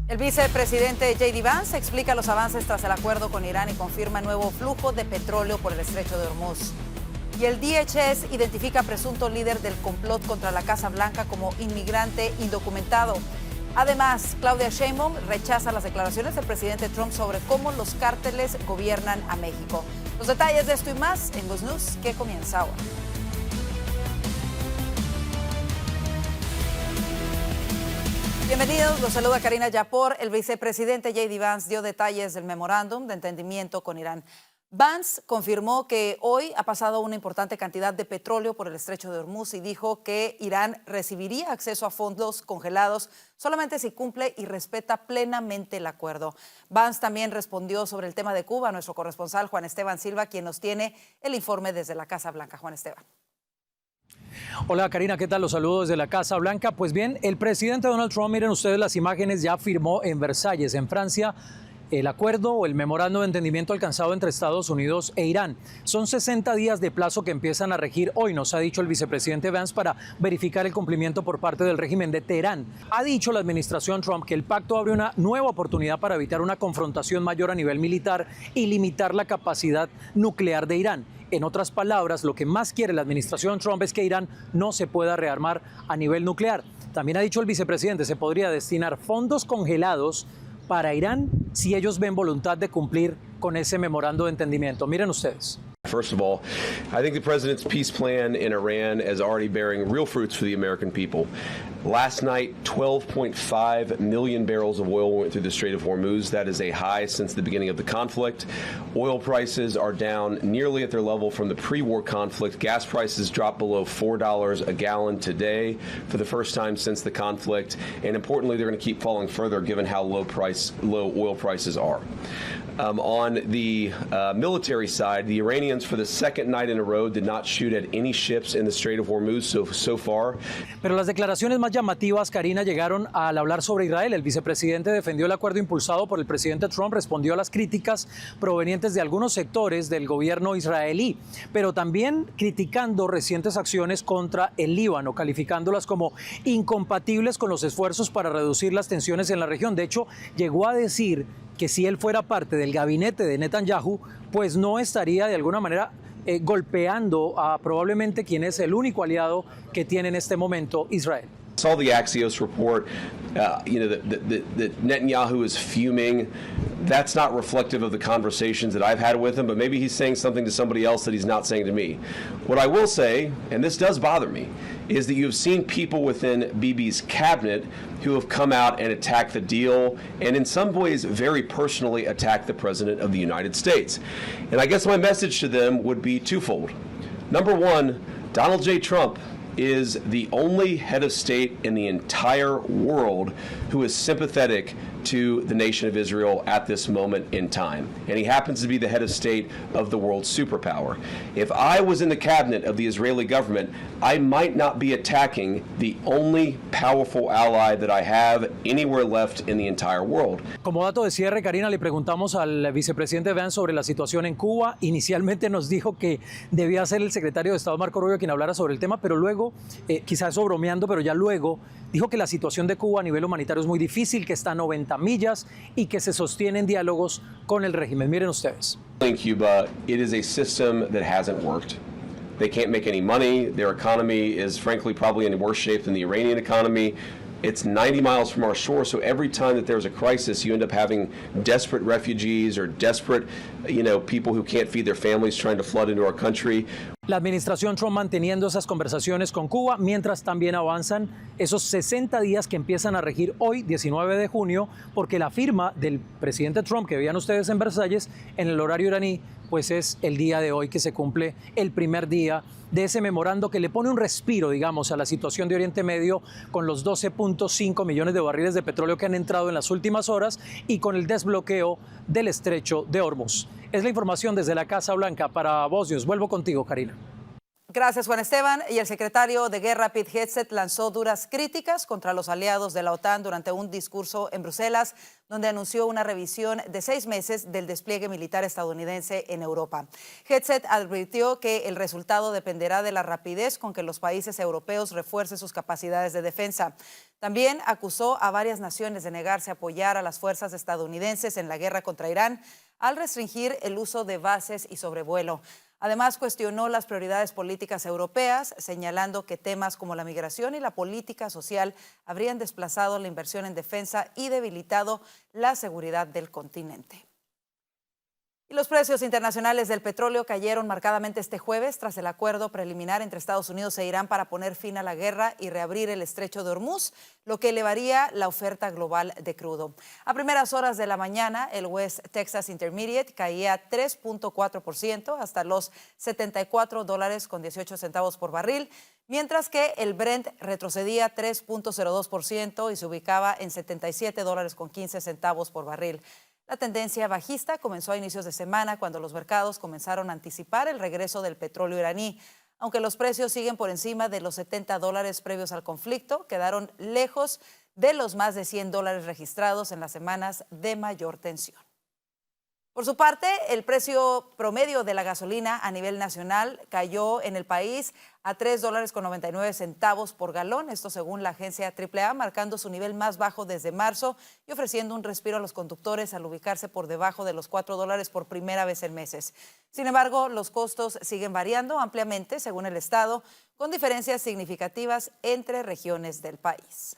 El vicepresidente J.D. Vance explica los avances tras el acuerdo con Irán y confirma nuevo flujo de petróleo por el estrecho de Hormuz. Y el DHS identifica presunto líder del complot contra la Casa Blanca como inmigrante indocumentado. Además, Claudia Sheinbaum rechaza las declaraciones del presidente Trump sobre cómo los cárteles gobiernan a México. Los detalles de esto y más en Voz News, que comienza ahora. Bienvenidos, los saluda Karina Yapor. El vicepresidente J.D. Vance dio detalles del memorándum de entendimiento con Irán. Vance confirmó que hoy ha pasado una importante cantidad de petróleo por el estrecho de Hormuz y dijo que Irán recibiría acceso a fondos congelados solamente si cumple y respeta plenamente el acuerdo. Vance también respondió sobre el tema de Cuba a nuestro corresponsal Juan Esteban Silva, quien nos tiene el informe desde la Casa Blanca. Juan Esteban. Hola Karina, ¿qué tal? Los saludo desde la Casa Blanca. Pues bien, el presidente Donald Trump, miren ustedes las imágenes, ya firmó en Versalles, en Francia, el acuerdo o el memorando de entendimiento alcanzado entre Estados Unidos e Irán. Son 60 días de plazo que empiezan a regir hoy, nos ha dicho el vicepresidente Vance, para verificar el cumplimiento por parte del régimen de Teherán. Ha dicho la administración Trump que el pacto abre una nueva oportunidad para evitar una confrontación mayor a nivel militar y limitar la capacidad nuclear de Irán. En otras palabras, lo que más quiere la administración Trump es que Irán no se pueda rearmar a nivel nuclear. También ha dicho el vicepresidente, se podría destinar fondos congelados para Irán si ellos ven voluntad de cumplir con ese memorando de entendimiento. Miren ustedes. First of all, I think the president's peace plan in Iran is already bearing real fruits for the American people. Last night, 12.5 million barrels of oil went through the Strait of Hormuz. That is a high since the beginning of the conflict. Oil prices are down nearly at their level from the pre-war conflict. Gas prices dropped below $4 a gallon today for the first time since the conflict. And importantly, they're going to keep falling further given how low oil prices are. On the military side, the Iranians for the second night in a row did not shoot at any ships in the Strait of Hormuz so far. Pero las declaraciones más llamativas, Karina, llegaron al hablar sobre Israel. El vicepresidente defendió el acuerdo impulsado por el presidente Trump, respondió a las críticas provenientes de algunos sectores del gobierno israelí, pero también criticando recientes acciones contra el Líbano, calificándolas como incompatibles con los esfuerzos para reducir las tensiones en la región. De hecho, llegó a decir que si él fuera parte del gabinete de Netanyahu, pues no estaría de alguna manera golpeando a probablemente quien es el único aliado que tiene en este momento Israel. Saw the Axios report, that Netanyahu is fuming. That's not reflective of the conversations that I've had with him, but maybe he's saying something to somebody else that he's not saying to me. What I will say, and this does bother me, is that you have seen people within Bibi's cabinet who have come out and attacked the deal and in some ways very personally attacked the President of the United States. And I guess my message to them would be twofold. Number one, Donald J. Trump is the only head of state in the entire world who is sympathetic to the nation of Israel at this moment in time. And he happens to be the head of state of the world superpower. If I was in the cabinet of the Israeli government, I might not be attacking the only powerful ally that I have anywhere left in the entire world. Como dato de cierre, Karina, le preguntamos al vicepresidente Vance sobre la situación en Cuba. Inicialmente nos dijo que debía ser el secretario de Estado Marco Rubio quien hablara sobre el tema, pero luego, quizás eso bromeando, pero ya luego dijo que la situación de Cuba a nivel humanitario es muy difícil, que está a 90 millas y que se sostienen diálogos con el régimen. Miren ustedes. In Cuba, it is a system that hasn't worked. They can't make any money. Their economy is frankly probably in worse shape than the Iranian economy. It's 90 miles from our shore, so every time that there's a crisis, you end up having desperate refugees or desperate, people who can't feed their families trying to flood into our country. La administración Trump manteniendo esas conversaciones con Cuba, mientras también avanzan esos 60 días que empiezan a regir hoy, 19 de junio, porque la firma del presidente Trump, que veían ustedes en Versalles, en el horario iraní, pues es el día de hoy que se cumple el primer día de ese memorando que le pone un respiro, digamos, a la situación de Oriente Medio con los 12.5 millones de barriles de petróleo que han entrado en las últimas horas y con el desbloqueo del estrecho de Hormuz. Es la información desde la Casa Blanca para Voz News. Vuelvo contigo, Karina. Gracias, Juan Esteban. Y el secretario de Guerra, Pete Hegseth, lanzó duras críticas contra los aliados de la OTAN durante un discurso en Bruselas, donde anunció una revisión de 6 meses del despliegue militar estadounidense en Europa. Hegseth advirtió que el resultado dependerá de la rapidez con que los países europeos refuercen sus capacidades de defensa. También acusó a varias naciones de negarse a apoyar a las fuerzas estadounidenses en la guerra contra Irán al restringir el uso de bases y sobrevuelo. Además, cuestionó las prioridades políticas europeas, señalando que temas como la migración y la política social habrían desplazado la inversión en defensa y debilitado la seguridad del continente. Y los precios internacionales del petróleo cayeron marcadamente este jueves tras el acuerdo preliminar entre Estados Unidos e Irán para poner fin a la guerra y reabrir el estrecho de Hormuz, lo que elevaría la oferta global de crudo. A primeras horas de la mañana, el West Texas Intermediate caía 3.4% hasta los $74.18 por barril, mientras que el Brent retrocedía 3.02% y se ubicaba en $77.15 por barril. La tendencia bajista comenzó a inicios de semana cuando los mercados comenzaron a anticipar el regreso del petróleo iraní. Aunque los precios siguen por encima de los $70 previos al conflicto, quedaron lejos de los más de $100 registrados en las semanas de mayor tensión. Por su parte, el precio promedio de la gasolina a nivel nacional cayó en el país a $3.99 por galón, esto según la agencia AAA, marcando su nivel más bajo desde marzo y ofreciendo un respiro a los conductores al ubicarse por debajo de los $4 por primera vez en meses. Sin embargo, los costos siguen variando ampliamente según el estado, con diferencias significativas entre regiones del país.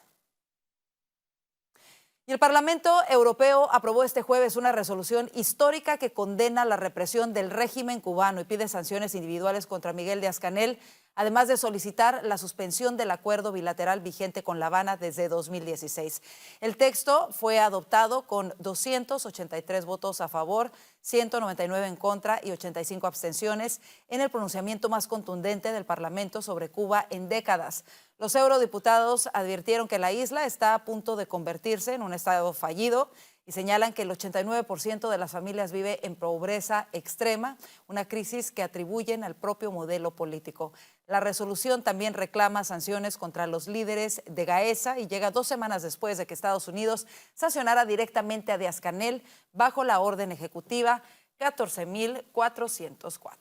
Y el Parlamento Europeo aprobó este jueves una resolución histórica que condena la represión del régimen cubano y pide sanciones individuales contra Miguel Díaz-Canel, además de solicitar la suspensión del acuerdo bilateral vigente con La Habana desde 2016. El texto fue adoptado con 283 votos a favor, 199 en contra y 85 abstenciones en el pronunciamiento más contundente del Parlamento sobre Cuba en décadas. Los eurodiputados advirtieron que la isla está a punto de convertirse en un estado fallido y señalan que el 89% de las familias vive en pobreza extrema, una crisis que atribuyen al propio modelo político. La resolución también reclama sanciones contra los líderes de Gaesa y llega 2 semanas después de que Estados Unidos sancionara directamente a Díaz-Canel bajo la orden ejecutiva 14.404.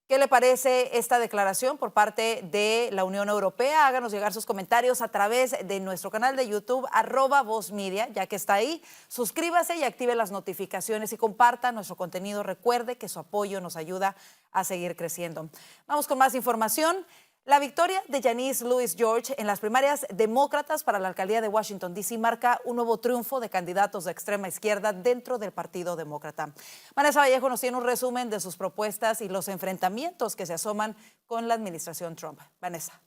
¿Qué le parece esta declaración por parte de la Unión Europea? Háganos llegar sus comentarios a través de nuestro canal de YouTube, @VozMedia, ya que está ahí. Suscríbase y active las notificaciones y comparta nuestro contenido. Recuerde que su apoyo nos ayuda a seguir creciendo. Vamos con más información. La victoria de Janice Louis George en las primarias demócratas para la alcaldía de Washington, D.C. marca un nuevo triunfo de candidatos de extrema izquierda dentro del Partido Demócrata. Vanessa Vallejo nos tiene un resumen de sus propuestas y los enfrentamientos que se asoman con la administración Trump. Vanessa.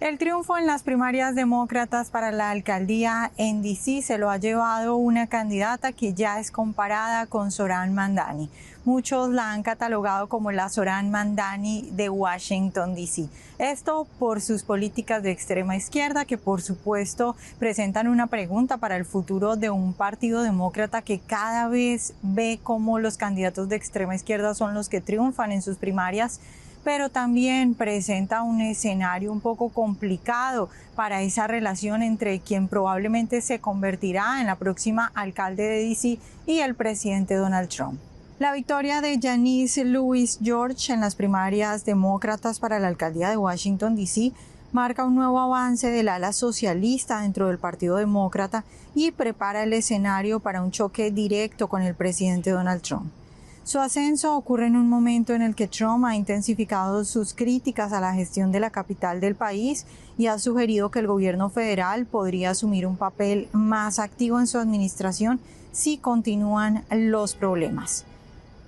El triunfo en las primarias demócratas para la alcaldía en D.C. se lo ha llevado una candidata que ya es comparada con Zohran Mamdani. Muchos la han catalogado como la Zohran Mamdani de Washington, D.C. Esto por sus políticas de extrema izquierda que, por supuesto, presentan una pregunta para el futuro de un partido demócrata que cada vez ve cómo los candidatos de extrema izquierda son los que triunfan en sus primarias, pero también presenta un escenario un poco complicado para esa relación entre quien probablemente se convertirá en la próxima alcalde de D.C. y el presidente Donald Trump. La victoria de Janice Louis George en las primarias demócratas para la alcaldía de Washington, D.C. marca un nuevo avance del ala socialista dentro del Partido Demócrata y prepara el escenario para un choque directo con el presidente Donald Trump. Su ascenso ocurre en un momento en el que Trump ha intensificado sus críticas a la gestión de la capital del país y ha sugerido que el gobierno federal podría asumir un papel más activo en su administración si continúan los problemas.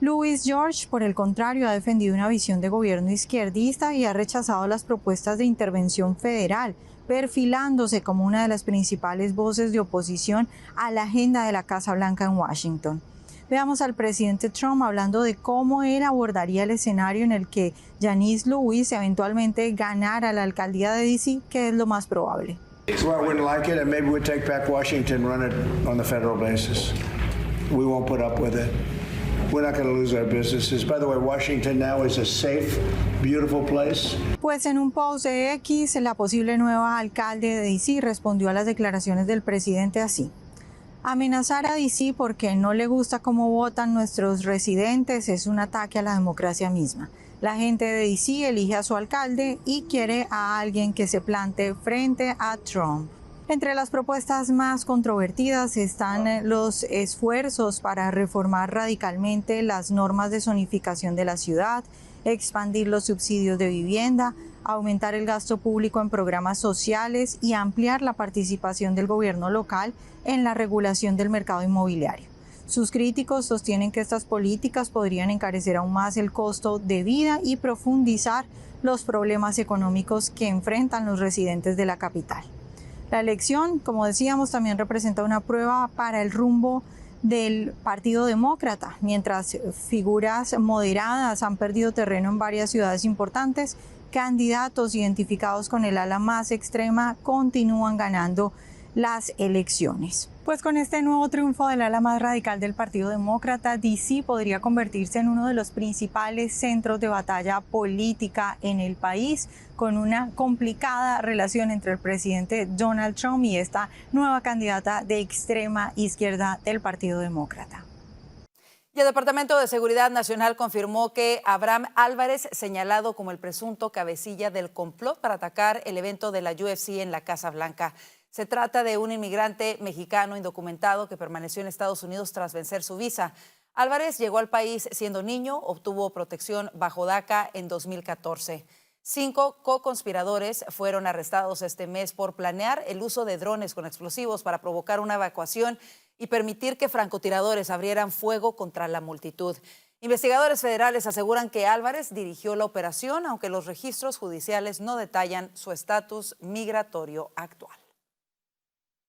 Louis George, por el contrario, ha defendido una visión de gobierno izquierdista y ha rechazado las propuestas de intervención federal, perfilándose como una de las principales voces de oposición a la agenda de la Casa Blanca en Washington. Veamos al presidente Trump hablando de cómo él abordaría el escenario en el que Janice Louis eventualmente ganara la alcaldía de D.C., que es lo más probable. Well, I wouldn't like it, and maybe we'd take back Washington, run it on the federal basis. We won't put up with it. we're not going to lose our businesses. By the way, Washington now is a safe, beautiful place. Pues en un post de X, la posible nueva alcalde de D.C. respondió a las declaraciones del presidente así: amenazar a D.C. porque no le gusta cómo votan nuestros residentes es un ataque a la democracia misma. La gente de D.C. elige a su alcalde y quiere a alguien que se plante frente a Trump. Entre las propuestas más controvertidas están los esfuerzos para reformar radicalmente las normas de zonificación de la ciudad, expandir los subsidios de vivienda, aumentar el gasto público en programas sociales y ampliar la participación del gobierno local en la regulación del mercado inmobiliario. Sus críticos sostienen que estas políticas podrían encarecer aún más el costo de vida y profundizar los problemas económicos que enfrentan los residentes de la capital. La elección, como decíamos, también representa una prueba para el rumbo del Partido Demócrata. Mientras figuras moderadas han perdido terreno en varias ciudades importantes, candidatos identificados con el ala más extrema continúan ganando las elecciones. Pues con este nuevo triunfo del ala más radical del Partido Demócrata, D.C. podría convertirse en uno de los principales centros de batalla política en el país, con una complicada relación entre el presidente Donald Trump y esta nueva candidata de extrema izquierda del Partido Demócrata. Y el Departamento de Seguridad Nacional confirmó que Abraham Álvarez, señalado como el presunto cabecilla del complot para atacar el evento de la UFC en la Casa Blanca. Se trata de un inmigrante mexicano indocumentado que permaneció en Estados Unidos tras vencer su visa. Álvarez llegó al país siendo niño, obtuvo protección bajo DACA en 2014. 5 co-conspiradores fueron arrestados este mes por planear el uso de drones con explosivos para provocar una evacuación y permitir que francotiradores abrieran fuego contra la multitud. Investigadores federales aseguran que Álvarez dirigió la operación, aunque los registros judiciales no detallan su estatus migratorio actual.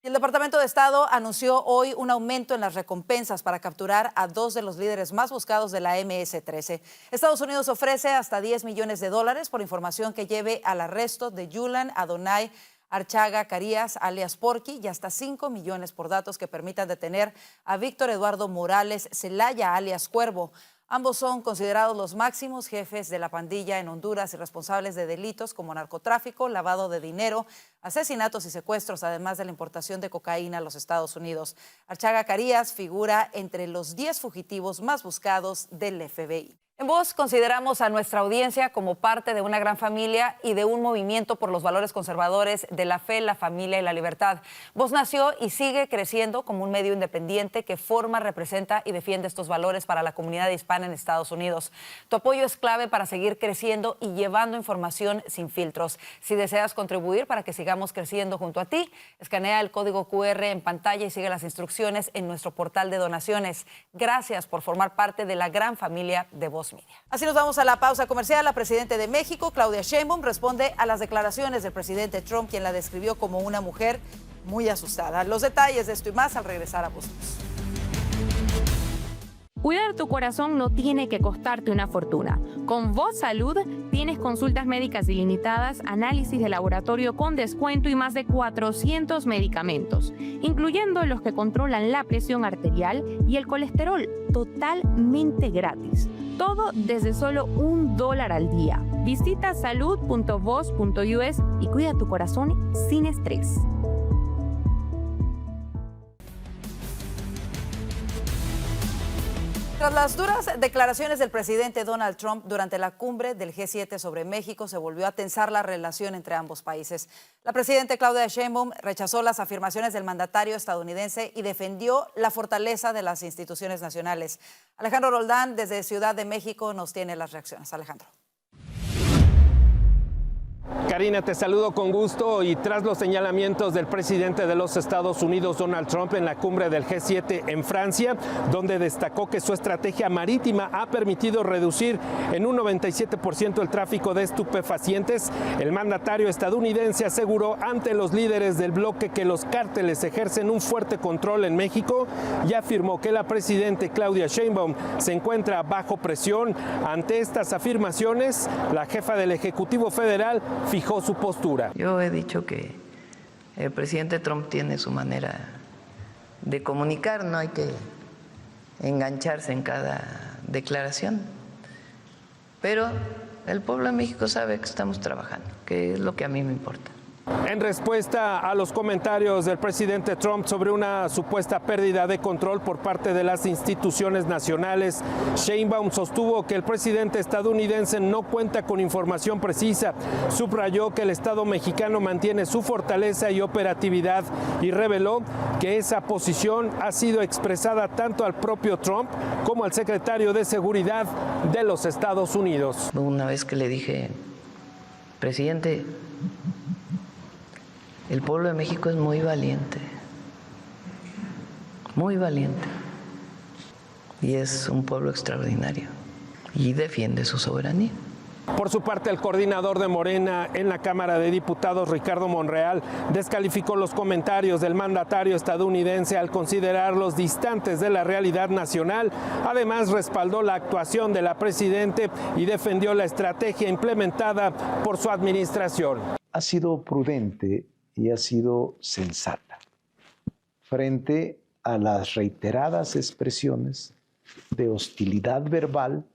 Y el Departamento de Estado anunció hoy un aumento en las recompensas para capturar a 2 de los líderes más buscados de la MS-13. Estados Unidos ofrece hasta $10 millones por información que lleve al arresto de Julian Adonai Archaga Carías, alias Porky, y hasta 5 millones por datos que permitan detener a Víctor Eduardo Morales Zelaya, alias Cuervo. Ambos son considerados los máximos jefes de la pandilla en Honduras y responsables de delitos como narcotráfico, lavado de dinero, asesinatos y secuestros, además de la importación de cocaína a los Estados Unidos. Archaga Carías figura entre los 10 fugitivos más buscados del FBI. En Voz consideramos a nuestra audiencia como parte de una gran familia y de un movimiento por los valores conservadores de la fe, la familia y la libertad. Voz nació y sigue creciendo como un medio independiente que forma, representa y defiende estos valores para la comunidad hispana en Estados Unidos. Tu apoyo es clave para seguir creciendo y llevando información sin filtros. Si deseas contribuir para que sigamos creciendo junto a ti, escanea el código QR en pantalla y sigue las instrucciones en nuestro portal de donaciones. Gracias por formar parte de la gran familia de Voz Media. Así nos vamos a la pausa comercial. La presidenta de México, Claudia Sheinbaum, responde a las declaraciones del presidente Trump, quien la describió como una mujer muy asustada. Los detalles de esto y más al regresar a Voz News. Cuidar tu corazón no tiene que costarte una fortuna. Con Voz Salud tienes consultas médicas ilimitadas, análisis de laboratorio con descuento y más de 400 medicamentos, incluyendo los que controlan la presión arterial y el colesterol, totalmente gratis. Todo desde solo $1 al día. Visita salud.voz.us y cuida tu corazón sin estrés. Tras las duras declaraciones del presidente Donald Trump durante la cumbre del G7 sobre México, se volvió a tensar la relación entre ambos países. La presidenta Claudia Sheinbaum rechazó las afirmaciones del mandatario estadounidense y defendió la fortaleza de las instituciones nacionales. Alejandro Roldán, desde Ciudad de México, nos tiene las reacciones. Alejandro. Karina, te saludo con gusto y tras los señalamientos del presidente de los Estados Unidos, Donald Trump, en la cumbre del G7 en Francia, donde destacó que su estrategia marítima ha permitido reducir en un 97% el tráfico de estupefacientes, el mandatario estadounidense aseguró ante los líderes del bloque que los cárteles ejercen un fuerte control en México y afirmó que la presidenta Claudia Sheinbaum se encuentra bajo presión. Ante estas afirmaciones, la jefa del Ejecutivo Federal fijó su postura. Yo he dicho que el presidente Trump tiene su manera de comunicar, no hay que engancharse en cada declaración. Pero el pueblo de México sabe que estamos trabajando, que es lo que a mí me importa. En respuesta a los comentarios del presidente Trump sobre una supuesta pérdida de control por parte de las instituciones nacionales, Sheinbaum sostuvo que el presidente estadounidense no cuenta con información precisa. Subrayó que el Estado mexicano mantiene su fortaleza y operatividad y reveló que esa posición ha sido expresada tanto al propio Trump como al secretario de Seguridad de los Estados Unidos. Una vez que le dije, presidente, el pueblo de México es muy valiente, y es un pueblo extraordinario y defiende su soberanía. Por su parte, el coordinador de Morena en la Cámara de Diputados, Ricardo Monreal, descalificó los comentarios del mandatario estadounidense al considerarlos distantes de la realidad nacional. Además, respaldó la actuación de la presidenta y defendió la estrategia implementada por su administración. Ha sido prudente y ha sido sensata frente a las reiteradas expresiones de hostilidad verbal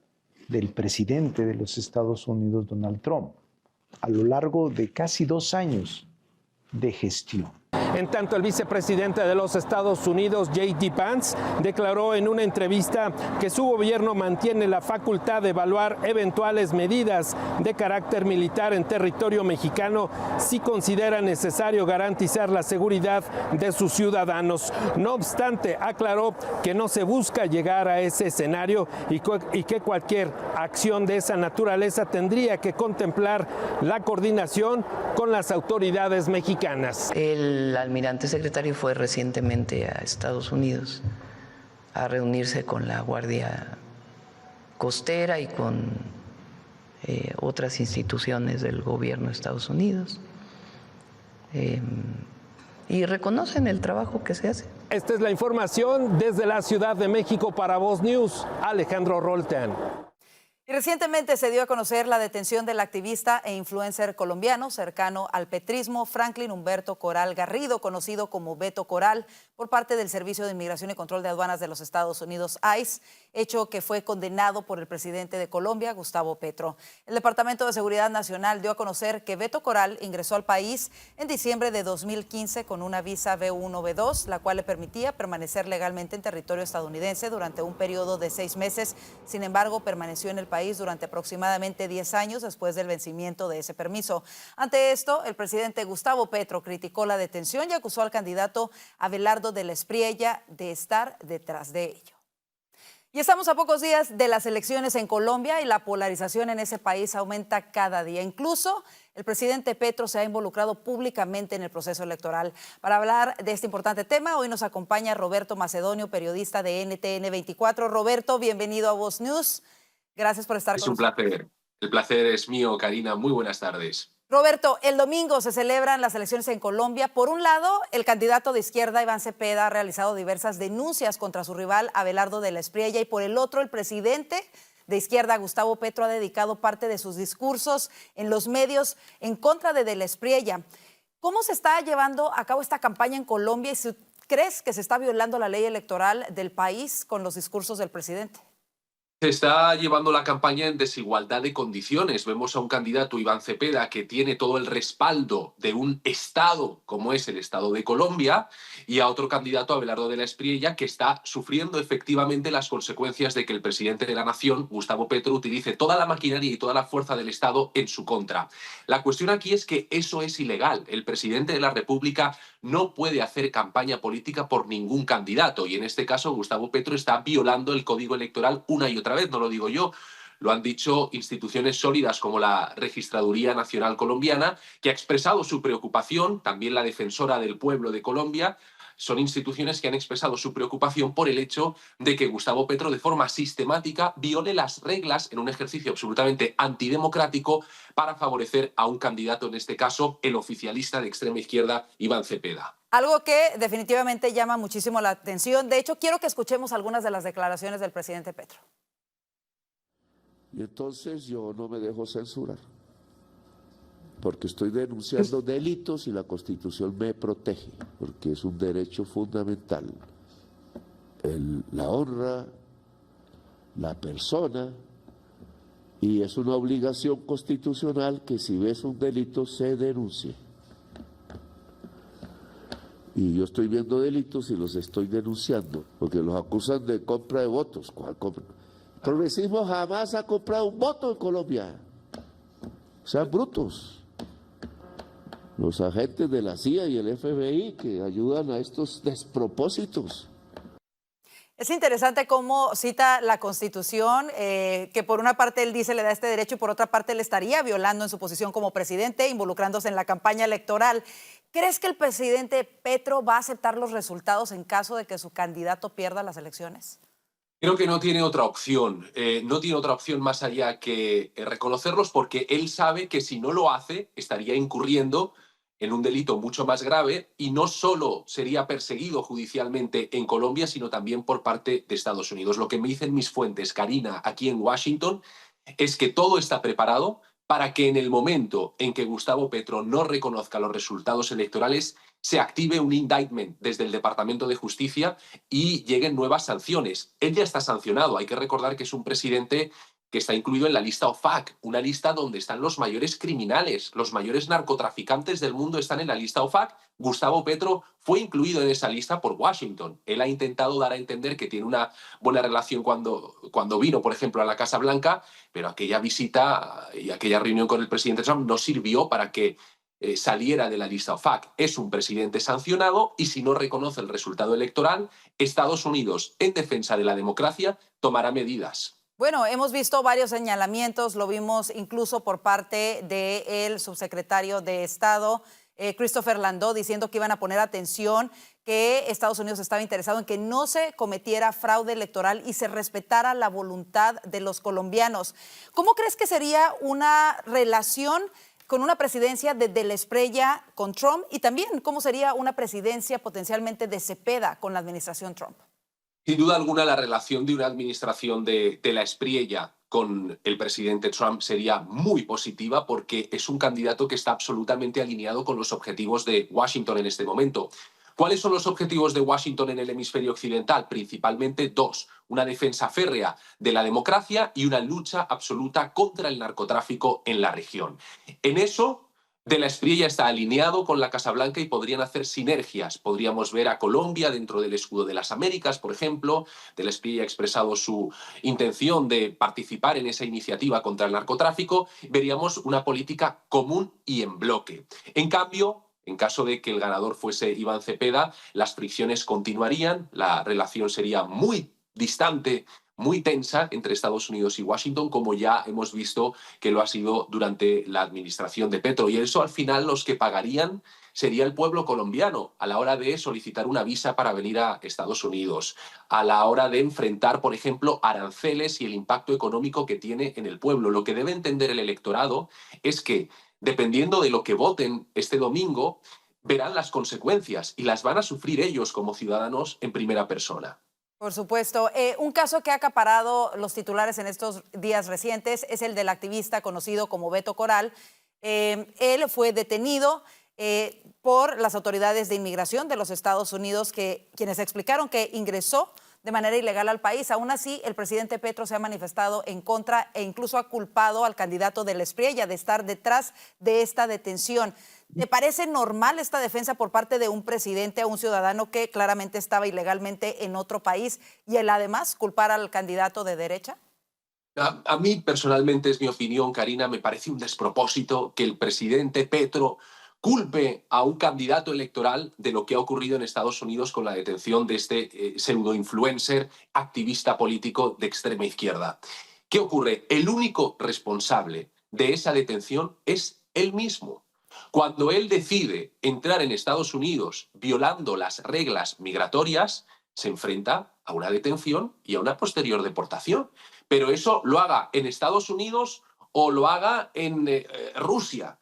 del presidente de los Estados Unidos, Donald Trump, a lo largo de casi 2 años de gestión. En tanto, el vicepresidente de los Estados Unidos, J.D. Vance, declaró en una entrevista que su gobierno mantiene la facultad de evaluar eventuales medidas de carácter militar en territorio mexicano si considera necesario garantizar la seguridad de sus ciudadanos. No obstante, aclaró que no se busca llegar a ese escenario y que cualquier acción de esa naturaleza tendría que contemplar la coordinación con las autoridades mexicanas. El almirante secretario fue recientemente a Estados Unidos a reunirse con la Guardia Costera y con otras instituciones del gobierno de Estados Unidos. Y reconocen el trabajo que se hace. Esta es la información desde la Ciudad de México para Voz News, Alejandro Roltán. Y recientemente se dio a conocer la detención del activista e influencer colombiano cercano al petrismo, Franklin Humberto Coral Garrido, conocido como Beto Coral, por parte del Servicio de Inmigración y Control de Aduanas de los Estados Unidos, ICE, hecho que fue condenado por el presidente de Colombia, Gustavo Petro. El Departamento de Seguridad Nacional dio a conocer que Beto Coral ingresó al país en diciembre de 2015 con una visa B1-B2, la cual le permitía permanecer legalmente en territorio estadounidense durante un periodo de 6 meses. Sin embargo, permaneció en el país durante aproximadamente 10 años después del vencimiento de ese permiso. Ante esto, el presidente Gustavo Petro criticó la detención y acusó al candidato Abelardo de la Espriella de estar detrás de ello. Y estamos a pocos días de las elecciones en Colombia y la polarización en ese país aumenta cada día. Incluso el presidente Petro se ha involucrado públicamente en el proceso electoral. Para hablar de este importante tema, hoy nos acompaña Roberto Macedonio, periodista de NTN 24. Roberto, bienvenido a Voz News. Gracias por estar con nosotros. Es un placer. El placer es mío, Karina. Muy buenas tardes. Roberto, el domingo se celebran las elecciones en Colombia. Por un lado, el candidato de izquierda, Iván Cepeda, ha realizado diversas denuncias contra su rival, Abelardo de la Espriella, y por el otro, el presidente de izquierda, Gustavo Petro, ha dedicado parte de sus discursos en los medios en contra de la Espriella. ¿Cómo se está llevando a cabo esta campaña en Colombia y si crees que se está violando la ley electoral del país con los discursos del presidente? Se está llevando la campaña en desigualdad de condiciones. Vemos a un candidato, Iván Cepeda, que tiene todo el respaldo de un Estado como es el Estado de Colombia, y a otro candidato, Abelardo de la Espriella, que está sufriendo efectivamente las consecuencias de que el presidente de la nación, Gustavo Petro, utilice toda la maquinaria y toda la fuerza del Estado en su contra. La cuestión aquí es que eso es ilegal. El presidente de la República no puede hacer campaña política por ningún candidato, y en este caso Gustavo Petro está violando el Código Electoral una y otra vez, no lo digo yo, lo han dicho instituciones sólidas como la Registraduría Nacional Colombiana, que ha expresado su preocupación, también la Defensora del Pueblo de Colombia. Son instituciones que han expresado su preocupación por el hecho de que Gustavo Petro de forma sistemática viole las reglas en un ejercicio absolutamente antidemocrático para favorecer a un candidato, en este caso el oficialista de extrema izquierda, Iván Cepeda. Algo que definitivamente llama muchísimo la atención. De hecho, quiero que escuchemos algunas de las declaraciones del presidente Petro. Y entonces yo no me dejo censurar, porque estoy denunciando delitos y la Constitución me protege, porque es un derecho fundamental. La honra, la persona, y es una obligación constitucional que si ves un delito se denuncie. Y yo estoy viendo delitos y los estoy denunciando, porque los acusan de compra de votos. ¿Cuál compra? El progresismo jamás ha comprado un voto en Colombia. Sean brutos. Los agentes de la CIA y el FBI que ayudan a estos despropósitos. Es interesante cómo cita la Constitución, que por una parte él dice le da este derecho y por otra parte le estaría violando en su posición como presidente, involucrándose en la campaña electoral. ¿Crees que el presidente Petro va a aceptar los resultados en caso de que su candidato pierda las elecciones? Creo que no tiene otra opción. No tiene otra opción más allá que reconocerlos, porque él sabe que si no lo hace estaría incurriendo en un delito mucho más grave y no solo sería perseguido judicialmente en Colombia, sino también por parte de Estados Unidos. Lo que me dicen mis fuentes, Karina, aquí en Washington, es que todo está preparado para que en el momento en que Gustavo Petro no reconozca los resultados electorales, se active un indictment desde el Departamento de Justicia y lleguen nuevas sanciones. Él ya está sancionado. Hay que recordar que es un presidente que está incluido en la lista OFAC, una lista donde están los mayores criminales, los mayores narcotraficantes del mundo están en la lista OFAC. Gustavo Petro fue incluido en esa lista por Washington. Él ha intentado dar a entender que tiene una buena relación cuando vino, por ejemplo, a la Casa Blanca, pero aquella visita y aquella reunión con el presidente Trump no sirvió para que saliera de la lista OFAC. Es un presidente sancionado y si no reconoce el resultado electoral, Estados Unidos, en defensa de la democracia, tomará medidas. Bueno, hemos visto varios señalamientos, lo vimos incluso por parte del subsecretario de Estado, Christopher Landau, diciendo que iban a poner atención, que Estados Unidos estaba interesado en que no se cometiera fraude electoral y se respetara la voluntad de los colombianos. ¿Cómo crees que sería una relación con una presidencia de la Espriella con Trump y también cómo sería una presidencia potencialmente de Cepeda con la administración Trump? Sin duda alguna, la relación de una administración de la Espriella con el presidente Trump sería muy positiva porque es un candidato que está absolutamente alineado con los objetivos de Washington en este momento. ¿Cuáles son los objetivos de Washington en el hemisferio occidental? Principalmente dos: una defensa férrea de la democracia y una lucha absoluta contra el narcotráfico en la región. En eso, De la Espriella está alineado con la Casa Blanca y podrían hacer sinergias. Podríamos ver a Colombia dentro del escudo de las Américas, por ejemplo. De la Espriella ha expresado su intención de participar en esa iniciativa contra el narcotráfico. Veríamos una política común y en bloque. En cambio, en caso de que el ganador fuese Iván Cepeda, las fricciones continuarían, la relación sería muy distante, muy tensa entre Estados Unidos y Washington, como ya hemos visto que lo ha sido durante la administración de Petro. Y eso al final los que pagarían sería el pueblo colombiano a la hora de solicitar una visa para venir a Estados Unidos, a la hora de enfrentar, por ejemplo, aranceles y el impacto económico que tiene en el pueblo. Lo que debe entender el electorado es que, dependiendo de lo que voten este domingo, verán las consecuencias y las van a sufrir ellos como ciudadanos en primera persona. Por supuesto. Un caso que ha acaparado los titulares en estos días recientes es el del activista conocido como Beto Coral. Él fue detenido por las autoridades de inmigración de los Estados Unidos, quienes explicaron que ingresó de manera ilegal al país. Aún así, el presidente Petro se ha manifestado en contra e incluso ha culpado al candidato de la Espriella de estar detrás de esta detención. ¿Te parece normal esta defensa por parte de un presidente a un ciudadano que claramente estaba ilegalmente en otro país y él además culpar al candidato de derecha? A mí personalmente, es mi opinión, Karina, me parece un despropósito que el presidente Petro culpe a un candidato electoral de lo que ha ocurrido en Estados Unidos con la detención de este pseudo-influencer, activista político de extrema izquierda. ¿Qué ocurre? El único responsable de esa detención es él mismo. Cuando él decide entrar en Estados Unidos violando las reglas migratorias, se enfrenta a una detención y a una posterior deportación. Pero eso lo haga en Estados Unidos o lo haga en Rusia.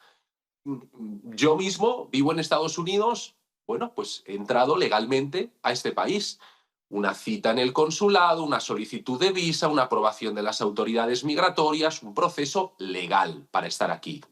Yo mismo vivo en Estados Unidos, bueno, pues he entrado legalmente a este país. Una cita en el consulado, una solicitud de visa, una aprobación de las autoridades migratorias, un proceso legal para estar aquí.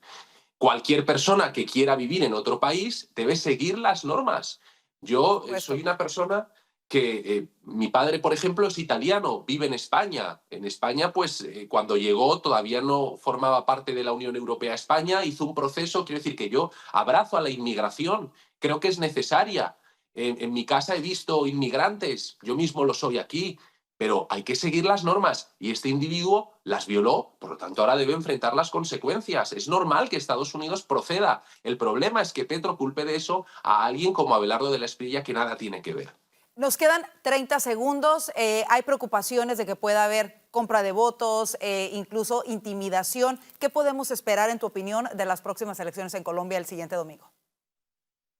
Cualquier persona que quiera vivir en otro país debe seguir las normas. Yo soy una persona que mi padre, por ejemplo, es italiano, vive en España. En España, pues cuando llegó todavía no formaba parte de la Unión Europea España, hizo un proceso, quiero decir que yo abrazo a la inmigración, creo que es necesaria. En mi casa he visto inmigrantes, yo mismo lo soy aquí, pero hay que seguir las normas y este individuo las violó, por lo tanto ahora debe enfrentar las consecuencias. Es normal que Estados Unidos proceda. El problema es que Petro culpe de eso a alguien como Abelardo de la Espriella que nada tiene que ver. Nos quedan 30 segundos. Hay preocupaciones de que pueda haber compra de votos, incluso intimidación. ¿Qué podemos esperar, en tu opinión, de las próximas elecciones en Colombia el siguiente domingo?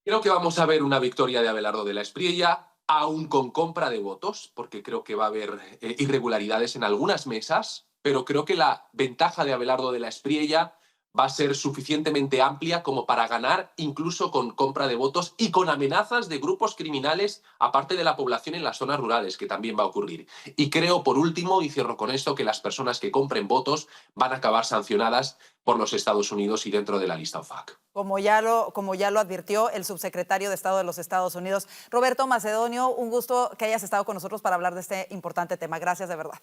Creo que vamos a ver una victoria de Abelardo de la Espriella, aún con compra de votos, porque creo que va a haber irregularidades en algunas mesas, pero creo que la ventaja de Abelardo de la Espriella va a ser suficientemente amplia como para ganar, incluso con compra de votos y con amenazas de grupos criminales, aparte de la población en las zonas rurales, que también va a ocurrir. Y creo, por último, y cierro con esto, que las personas que compren votos van a acabar sancionadas por los Estados Unidos y dentro de la lista OFAC. Como ya lo advirtió el subsecretario de Estado de los Estados Unidos, Roberto Macedonio, un gusto que hayas estado con nosotros para hablar de este importante tema. Gracias de verdad.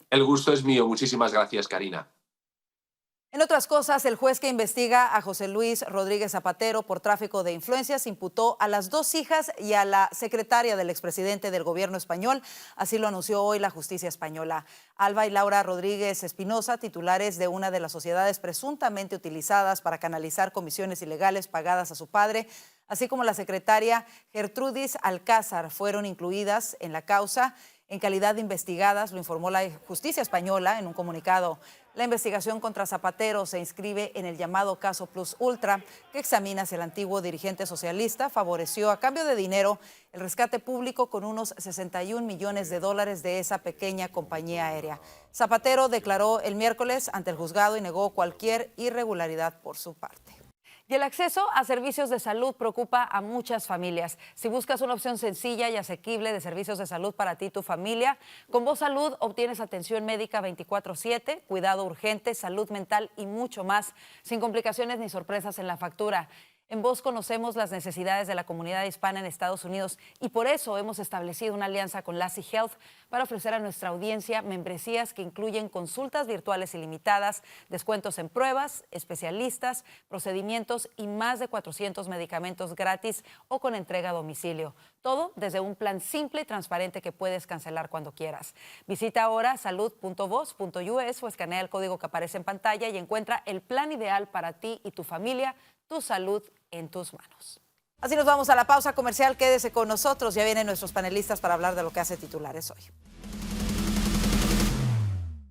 El gusto es mío. Muchísimas gracias, Karina. En otras cosas, el juez que investiga a José Luis Rodríguez Zapatero por tráfico de influencias imputó a las 2 hijas y a la secretaria del expresidente del gobierno español. Así lo anunció hoy la justicia española. Alba y Laura Rodríguez Espinosa, titulares de una de las sociedades presuntamente utilizadas para canalizar comisiones ilegales pagadas a su padre, así como la secretaria Gertrudis Alcázar, fueron incluidas en la causa en calidad de investigadas, lo informó la justicia española en un comunicado. La investigación contra Zapatero se inscribe en el llamado caso Plus Ultra, que examina si el antiguo dirigente socialista favoreció a cambio de dinero el rescate público con unos 61 millones de dólares de esa pequeña compañía aérea. Zapatero declaró el miércoles ante el juzgado y negó cualquier irregularidad por su parte. Y el acceso a servicios de salud preocupa a muchas familias. Si buscas una opción sencilla y asequible de servicios de salud para ti y tu familia, con Voz Salud obtienes atención médica 24/7, cuidado urgente, salud mental y mucho más, sin complicaciones ni sorpresas en la factura. En Voz conocemos las necesidades de la comunidad hispana en Estados Unidos y por eso hemos establecido una alianza con Lassie Health para ofrecer a nuestra audiencia membresías que incluyen consultas virtuales ilimitadas, descuentos en pruebas, especialistas, procedimientos y más de 400 medicamentos gratis o con entrega a domicilio. Todo desde un plan simple y transparente que puedes cancelar cuando quieras. Visita ahora salud.voz.us o escanea el código que aparece en pantalla y encuentra el plan ideal para ti y tu familia. Tu salud en tus manos. Así nos vamos a la pausa comercial. Quédese con nosotros. Ya vienen nuestros panelistas para hablar de lo que hace titulares hoy.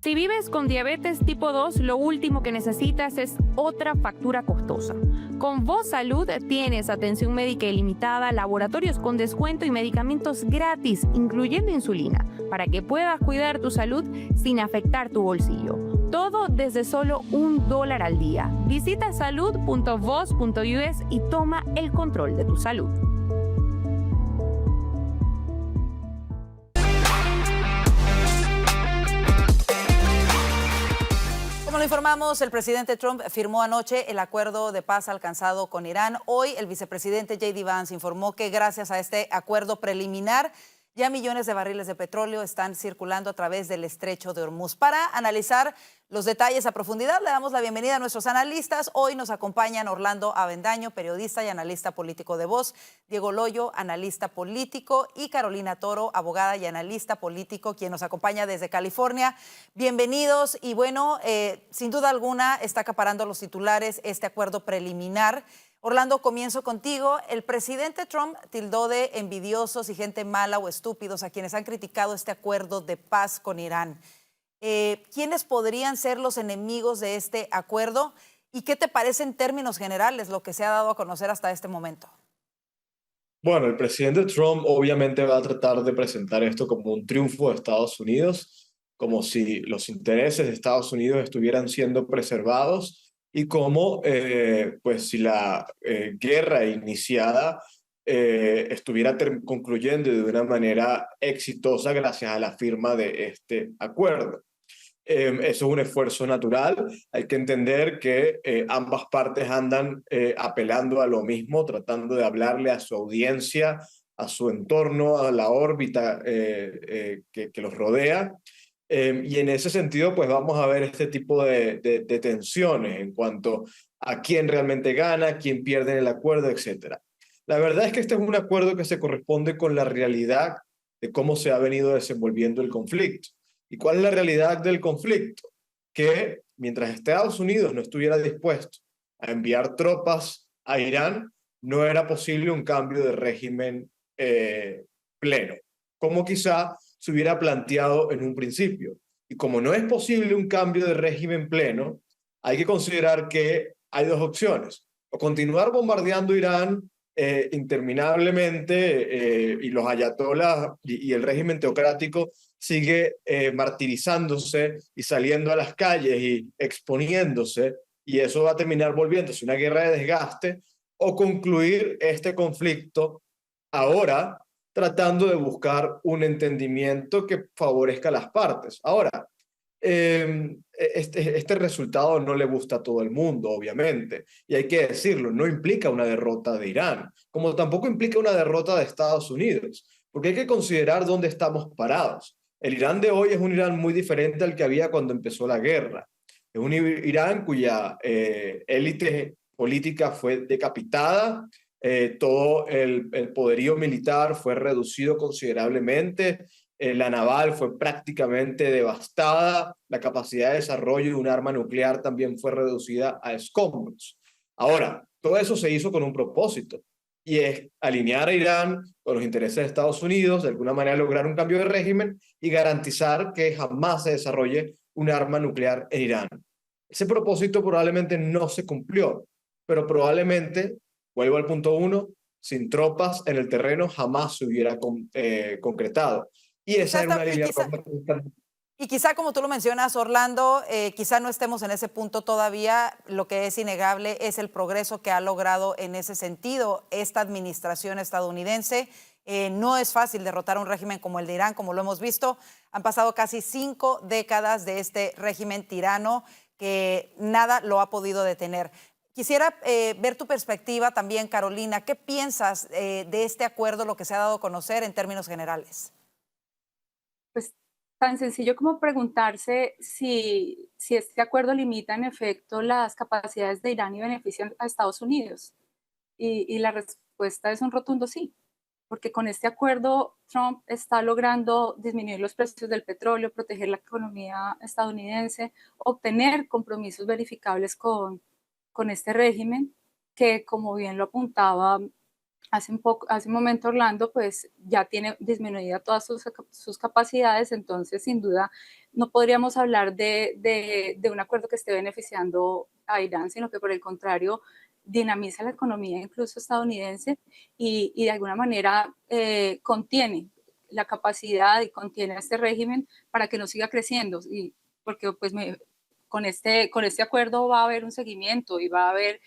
Si vives con diabetes tipo 2, lo último que necesitas es otra factura costosa. Con Voz Salud tienes atención médica ilimitada, laboratorios con descuento y medicamentos gratis, incluyendo insulina, para que puedas cuidar tu salud sin afectar tu bolsillo. Todo desde solo $1 al día. Visita salud.voz.us y toma el control de tu salud. Como lo informamos, el presidente Trump firmó anoche el acuerdo de paz alcanzado con Irán. Hoy el vicepresidente J.D. Vance informó que gracias a este acuerdo preliminar ya millones de barriles de petróleo están circulando a través del estrecho de Hormuz. Para analizar los detalles a profundidad, le damos la bienvenida a nuestros analistas. Hoy nos acompañan Orlando Avendaño, periodista y analista político de Voz, Diego Loyo, analista político, y Carolina Toro, abogada y analista político, quien nos acompaña desde California. Bienvenidos. Y bueno, sin duda alguna está acaparando los titulares este acuerdo preliminar. Orlando, comienzo contigo. El presidente Trump tildó de envidiosos y gente mala o estúpidos a quienes han criticado este acuerdo de paz con Irán. ¿Quiénes podrían ser los enemigos de este acuerdo? ¿Y qué te parece en términos generales lo que se ha dado a conocer hasta este momento? Bueno, el presidente Trump obviamente va a tratar de presentar esto como un triunfo de Estados Unidos, como si los intereses de Estados Unidos estuvieran siendo preservados y como pues si la guerra iniciada estuviera concluyendo de una manera exitosa gracias a la firma de este acuerdo. Eso es un esfuerzo natural. Hay que entender que ambas partes andan apelando a lo mismo, tratando de hablarle a su audiencia, a su entorno, a la órbita que los rodea. Y en ese sentido, pues vamos a ver este tipo de tensiones en cuanto a quién realmente gana, quién pierde en el acuerdo, etc. La verdad es que este es un acuerdo que se corresponde con la realidad de cómo se ha venido desenvolviendo el conflicto. ¿Y cuál es la realidad del conflicto? Que mientras Estados Unidos no estuviera dispuesto a enviar tropas a Irán, no era posible un cambio de régimen pleno, como quizá se hubiera planteado en un principio. Y como no es posible un cambio de régimen pleno, hay que considerar que hay dos opciones: o continuar bombardeando Irán interminablemente, y los ayatolás y el régimen teocrático sigue martirizándose y saliendo a las calles y exponiéndose, y eso va a terminar volviéndose una guerra de desgaste, o concluir este conflicto ahora tratando de buscar un entendimiento que favorezca a las partes. Ahora, este resultado no le gusta a todo el mundo, obviamente, y hay que decirlo, no implica una derrota de Irán, como tampoco implica una derrota de Estados Unidos, porque hay que considerar dónde estamos parados. El Irán de hoy es un Irán muy diferente al que había cuando empezó la guerra. Es un Irán cuya élite política fue decapitada, todo el poderío militar fue reducido considerablemente, la naval fue prácticamente devastada, la capacidad de desarrollo de un arma nuclear también fue reducida a escombros. Ahora, todo eso se hizo con un propósito, y es alinear a Irán con los intereses de Estados Unidos, de alguna manera lograr un cambio de régimen y garantizar que jamás se desarrolle un arma nuclear en Irán. Ese propósito probablemente no se cumplió, pero probablemente, vuelvo al punto 1, sin tropas en el terreno jamás se hubiera concretado. Y esa era una línea roja. Y quizá, como tú lo mencionas, Orlando, quizá no estemos en ese punto todavía. Lo que es innegable es el progreso que ha logrado en ese sentido esta administración estadounidense. No es fácil derrotar un régimen como el de Irán, como lo hemos visto. Han pasado casi 5 décadas de este régimen tirano que nada lo ha podido detener. Quisiera ver tu perspectiva también, Carolina. ¿Qué piensas de este acuerdo, lo que se ha dado a conocer en términos generales? Pues tan sencillo como preguntarse si este acuerdo limita en efecto las capacidades de Irán y beneficia a Estados Unidos. Y la respuesta es un rotundo sí, porque con este acuerdo Trump está logrando disminuir los precios del petróleo, proteger la economía estadounidense, obtener compromisos verificables con este régimen, que como bien lo apuntaba hace un momento Orlando, pues ya tiene disminuida todas sus capacidades. Entonces sin duda no podríamos hablar de un acuerdo que esté beneficiando a Irán, sino que por el contrario dinamiza la economía incluso estadounidense y de alguna manera contiene la capacidad y contiene a este régimen para que no siga creciendo, y porque pues con este acuerdo va a haber un seguimiento y va a haber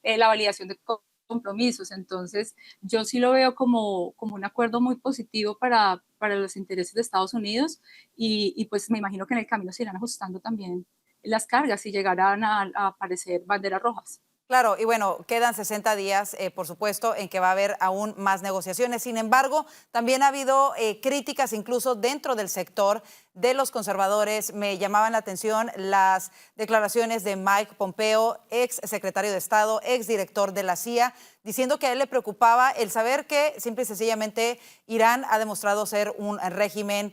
la validación de compromisos. Entonces yo sí lo veo como un acuerdo muy positivo para los intereses de Estados Unidos, y pues me imagino que en el camino se irán ajustando también las cargas y llegarán a aparecer banderas rojas. Claro, y bueno, quedan 60 días, por supuesto, en que va a haber aún más negociaciones. Sin embargo, también ha habido críticas incluso dentro del sector de los conservadores. Me llamaban la atención las declaraciones de Mike Pompeo, ex secretario de Estado, ex director de la CIA, diciendo que a él le preocupaba el saber que simple y sencillamente Irán ha demostrado ser un régimen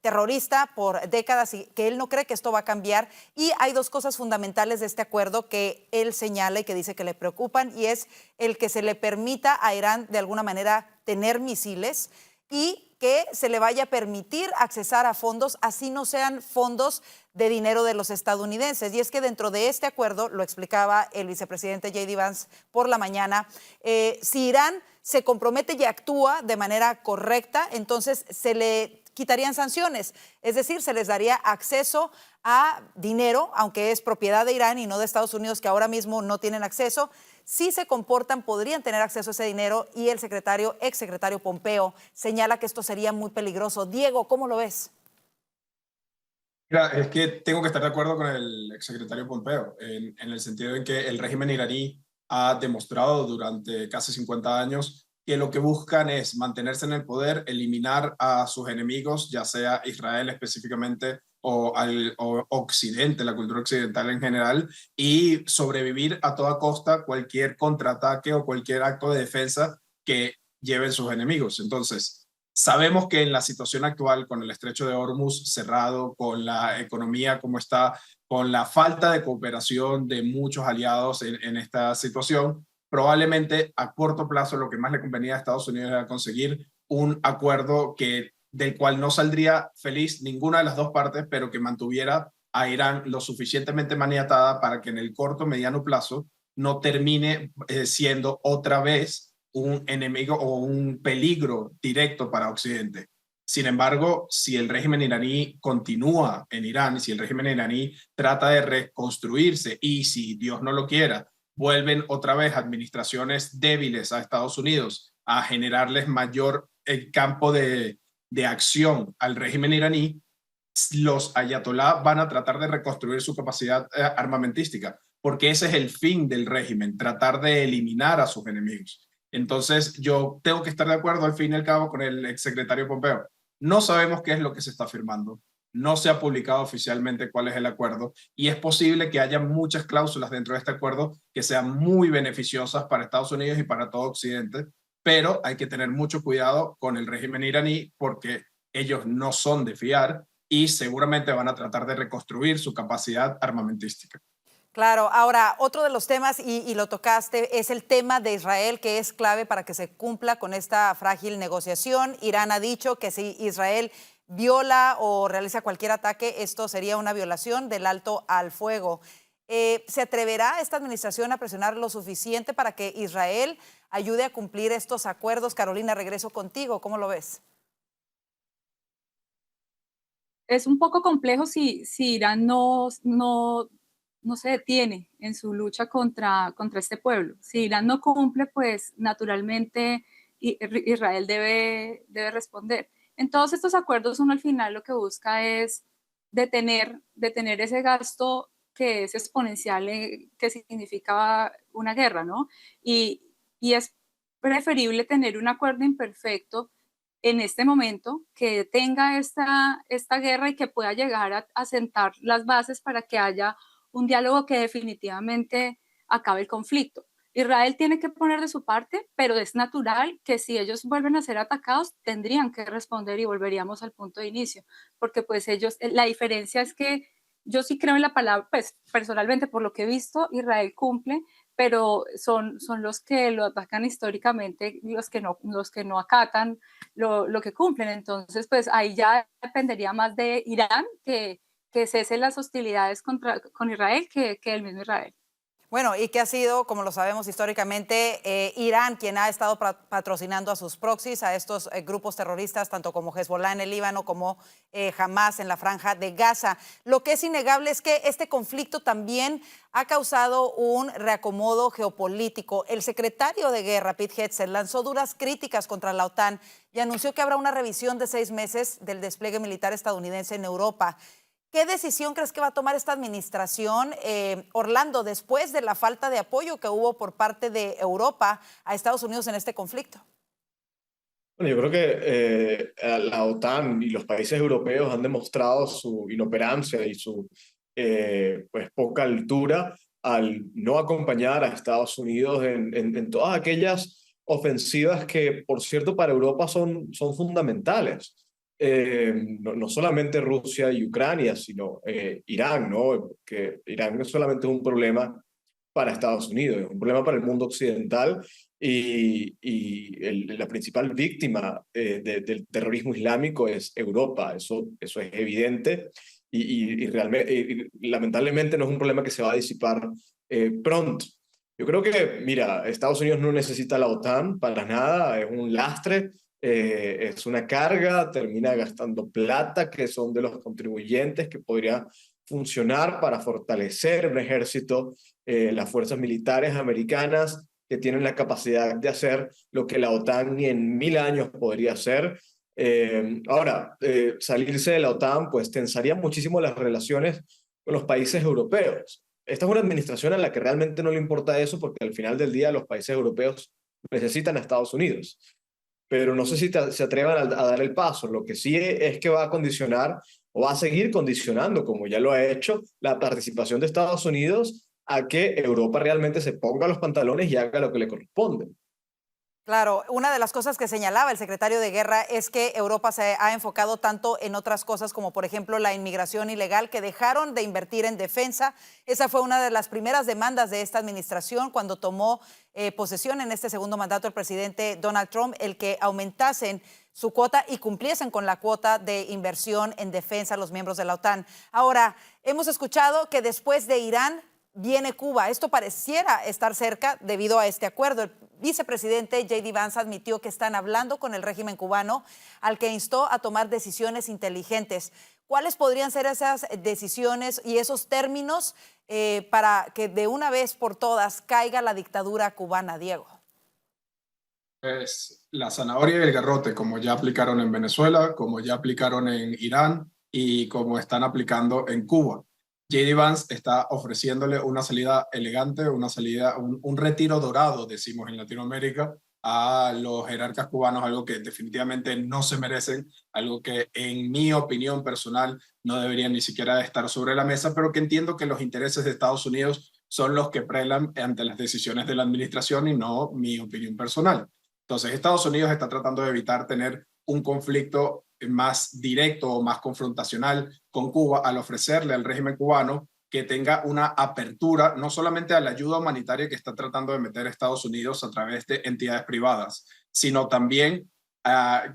terrorista por décadas y que él no cree que esto va a cambiar. Y hay dos cosas fundamentales de este acuerdo que él señala y que dice que le preocupan, y es el que se le permita a Irán de alguna manera tener misiles y que se le vaya a permitir accesar a fondos, así no sean fondos de dinero de los estadounidenses. Y es que dentro de este acuerdo, lo explicaba el vicepresidente J.D. Vance por la mañana, si Irán se compromete y actúa de manera correcta, entonces se le quitarían sanciones, es decir, se les daría acceso a dinero, aunque es propiedad de Irán y no de Estados Unidos, que ahora mismo no tienen acceso. Si se comportan, podrían tener acceso a ese dinero, y el ex secretario Pompeo señala que esto sería muy peligroso. Diego, ¿cómo lo ves? Mira, es que tengo que estar de acuerdo con el exsecretario Pompeo, en el sentido en que el régimen iraní ha demostrado durante casi 50 años que lo que buscan es mantenerse en el poder, eliminar a sus enemigos, ya sea Israel específicamente o Occidente, la cultura occidental en general, y sobrevivir a toda costa cualquier contraataque o cualquier acto de defensa que lleven sus enemigos. Entonces, sabemos que en la situación actual, con el estrecho de Hormuz cerrado, con la economía como está, con la falta de cooperación de muchos aliados en esta situación, probablemente a corto plazo lo que más le convenía a Estados Unidos era conseguir un acuerdo del cual no saldría feliz ninguna de las dos partes, pero que mantuviera a Irán lo suficientemente maniatada para que en el corto mediano plazo no termine siendo otra vez un enemigo o un peligro directo para Occidente. Sin embargo, si el régimen iraní continúa en Irán, si el régimen iraní trata de reconstruirse y si Dios no lo quiera, vuelven otra vez administraciones débiles a Estados Unidos a generarles mayor campo de acción al régimen iraní, los ayatolá van a tratar de reconstruir su capacidad armamentística, porque ese es el fin del régimen, tratar de eliminar a sus enemigos. Entonces, yo tengo que estar de acuerdo al fin y al cabo con el exsecretario Pompeo. No sabemos qué es lo que se está firmando. No se ha publicado oficialmente cuál es el acuerdo y es posible que haya muchas cláusulas dentro de este acuerdo que sean muy beneficiosas para Estados Unidos y para todo Occidente, pero hay que tener mucho cuidado con el régimen iraní porque ellos no son de fiar y seguramente van a tratar de reconstruir su capacidad armamentística. Claro, ahora otro de los temas, y lo tocaste, es el tema de Israel, que es clave para que se cumpla con esta frágil negociación. Irán ha dicho que si Israel viola o realiza cualquier ataque, esto sería una violación del alto al fuego. ¿Se atreverá esta administración a presionar lo suficiente para que Israel ayude a cumplir estos acuerdos? Carolina, regreso contigo. ¿Cómo lo ves? Es un poco complejo si Irán no se detiene en su lucha contra este pueblo. Si Irán no cumple, pues naturalmente Israel debe responder. En todos estos acuerdos uno al final lo que busca es detener ese gasto que es exponencial, que significa una guerra, ¿no? Y es preferible tener un acuerdo imperfecto en este momento que tenga esta guerra y que pueda llegar a sentar las bases para que haya un diálogo que definitivamente acabe el conflicto. Israel tiene que poner de su parte, pero es natural que si ellos vuelven a ser atacados, tendrían que responder y volveríamos al punto de inicio, porque pues ellos, la diferencia es que yo sí creo en la palabra, pues personalmente por lo que he visto, Israel cumple, pero son los que lo atacan históricamente, los que no acatan lo que cumplen. Entonces, pues ahí ya dependería más de Irán que cese las hostilidades con Israel que el mismo Israel. Bueno, y que ha sido, como lo sabemos históricamente, Irán quien ha estado patrocinando a sus proxies, a estos grupos terroristas, tanto como Hezbollah en el Líbano como Hamas en la Franja de Gaza. Lo que es innegable es que este conflicto también ha causado un reacomodo geopolítico. El secretario de Guerra, Pete Hegseth, lanzó duras críticas contra la OTAN y anunció que habrá una revisión de 6 meses del despliegue militar estadounidense en Europa. ¿Qué decisión crees que va a tomar esta administración, Orlando, después de la falta de apoyo que hubo por parte de Europa a Estados Unidos en este conflicto? Bueno, yo creo que la OTAN y los países europeos han demostrado su inoperancia y su pues, poca altura al no acompañar a Estados Unidos en todas aquellas ofensivas que, por cierto, para Europa son fundamentales. No solamente Rusia y Ucrania, sino Irán, ¿no? Que Irán no solamente es un problema para Estados Unidos, es un problema para el mundo occidental y la principal víctima del terrorismo islámico es Europa, eso es evidente y lamentablemente no es un problema que se va a disipar pronto. Yo creo que, mira, Estados Unidos no necesita la OTAN para nada, es un lastre. Es una carga, termina gastando plata que son de los contribuyentes que podría funcionar para fortalecer un ejército, las fuerzas militares americanas que tienen la capacidad de hacer lo que la OTAN ni en 1000 años podría hacer. Ahora, salirse de la OTAN pues tensaría muchísimo las relaciones con los países europeos. Esta es una administración a la que realmente no le importa eso, porque al final del día los países europeos necesitan a Estados Unidos. Pero no sé si se atrevan a dar el paso. Lo que sí es que va a condicionar o va a seguir condicionando, como ya lo ha hecho, la participación de Estados Unidos a que Europa realmente se ponga los pantalones y haga lo que le corresponde. Claro, una de las cosas que señalaba el secretario de Guerra es que Europa se ha enfocado tanto en otras cosas como, por ejemplo, la inmigración ilegal, que dejaron de invertir en defensa. Esa fue una de las primeras demandas de esta administración cuando tomó posesión en este segundo mandato el presidente Donald Trump, el que aumentasen su cuota y cumpliesen con la cuota de inversión en defensa a los miembros de la OTAN. Ahora, hemos escuchado que después de Irán viene Cuba. Esto pareciera estar cerca debido a este acuerdo. El vicepresidente J.D. Vance admitió que están hablando con el régimen cubano, al que instó a tomar decisiones inteligentes. ¿Cuáles podrían ser esas decisiones y esos términos para que de una vez por todas caiga la dictadura cubana, Diego? Pues la zanahoria y el garrote, como ya aplicaron en Venezuela, como ya aplicaron en Irán y como están aplicando en Cuba. J.D. Vance está ofreciéndole una salida elegante, una salida, un retiro dorado, decimos en Latinoamérica, a los jerarcas cubanos, algo que definitivamente no se merecen, algo que en mi opinión personal no debería ni siquiera estar sobre la mesa, pero que entiendo que los intereses de Estados Unidos son los que prelan ante las decisiones de la administración y no mi opinión personal. Entonces, Estados Unidos está tratando de evitar tener un conflicto más directo o más confrontacional con Cuba al ofrecerle al régimen cubano que tenga una apertura no solamente a la ayuda humanitaria que está tratando de meter Estados Unidos a través de entidades privadas, sino también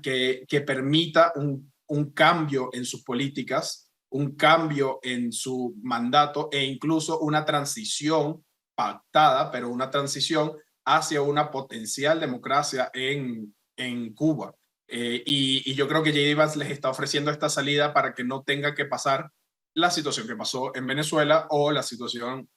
que permita un cambio en sus políticas, un cambio en su mandato e incluso una transición pactada, pero una transición hacia una potencial democracia en Cuba. Y yo creo que J.D. Vance les está ofreciendo esta salida para que no tenga que pasar la situación que pasó en Venezuela o la situación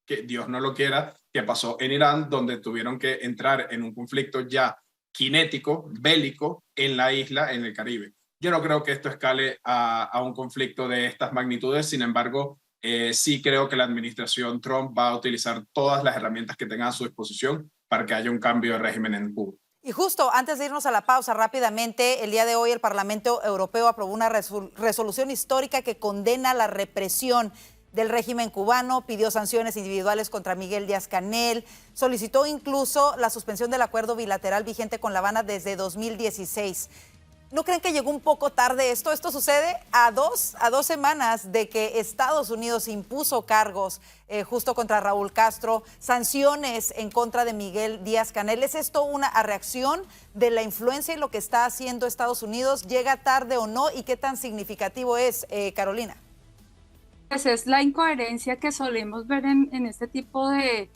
que Dios no lo quiera, que pasó en Irán, donde tuvieron que entrar en un conflicto ya cinético, bélico, en la isla, en el Caribe. Yo no creo que esto escale a un conflicto de estas magnitudes, sin embargo, sí creo que la administración Trump va a utilizar todas las herramientas que tenga a su disposición para que haya un cambio de régimen en Cuba. Y justo antes de irnos a la pausa, rápidamente, el día de hoy el Parlamento Europeo aprobó una resolución histórica que condena la represión del régimen cubano, pidió sanciones individuales contra Miguel Díaz-Canel, solicitó incluso la suspensión del acuerdo bilateral vigente con La Habana desde 2016. ¿No creen que llegó un poco tarde esto? Esto sucede a dos semanas de que Estados Unidos impuso cargos justo contra Raúl Castro, sanciones en contra de Miguel Díaz-Canel. ¿Es esto una reacción de la influencia y lo que está haciendo Estados Unidos? ¿Llega tarde o no? ¿Y qué tan significativo es, Carolina? Pues es la incoherencia que solemos ver en este tipo de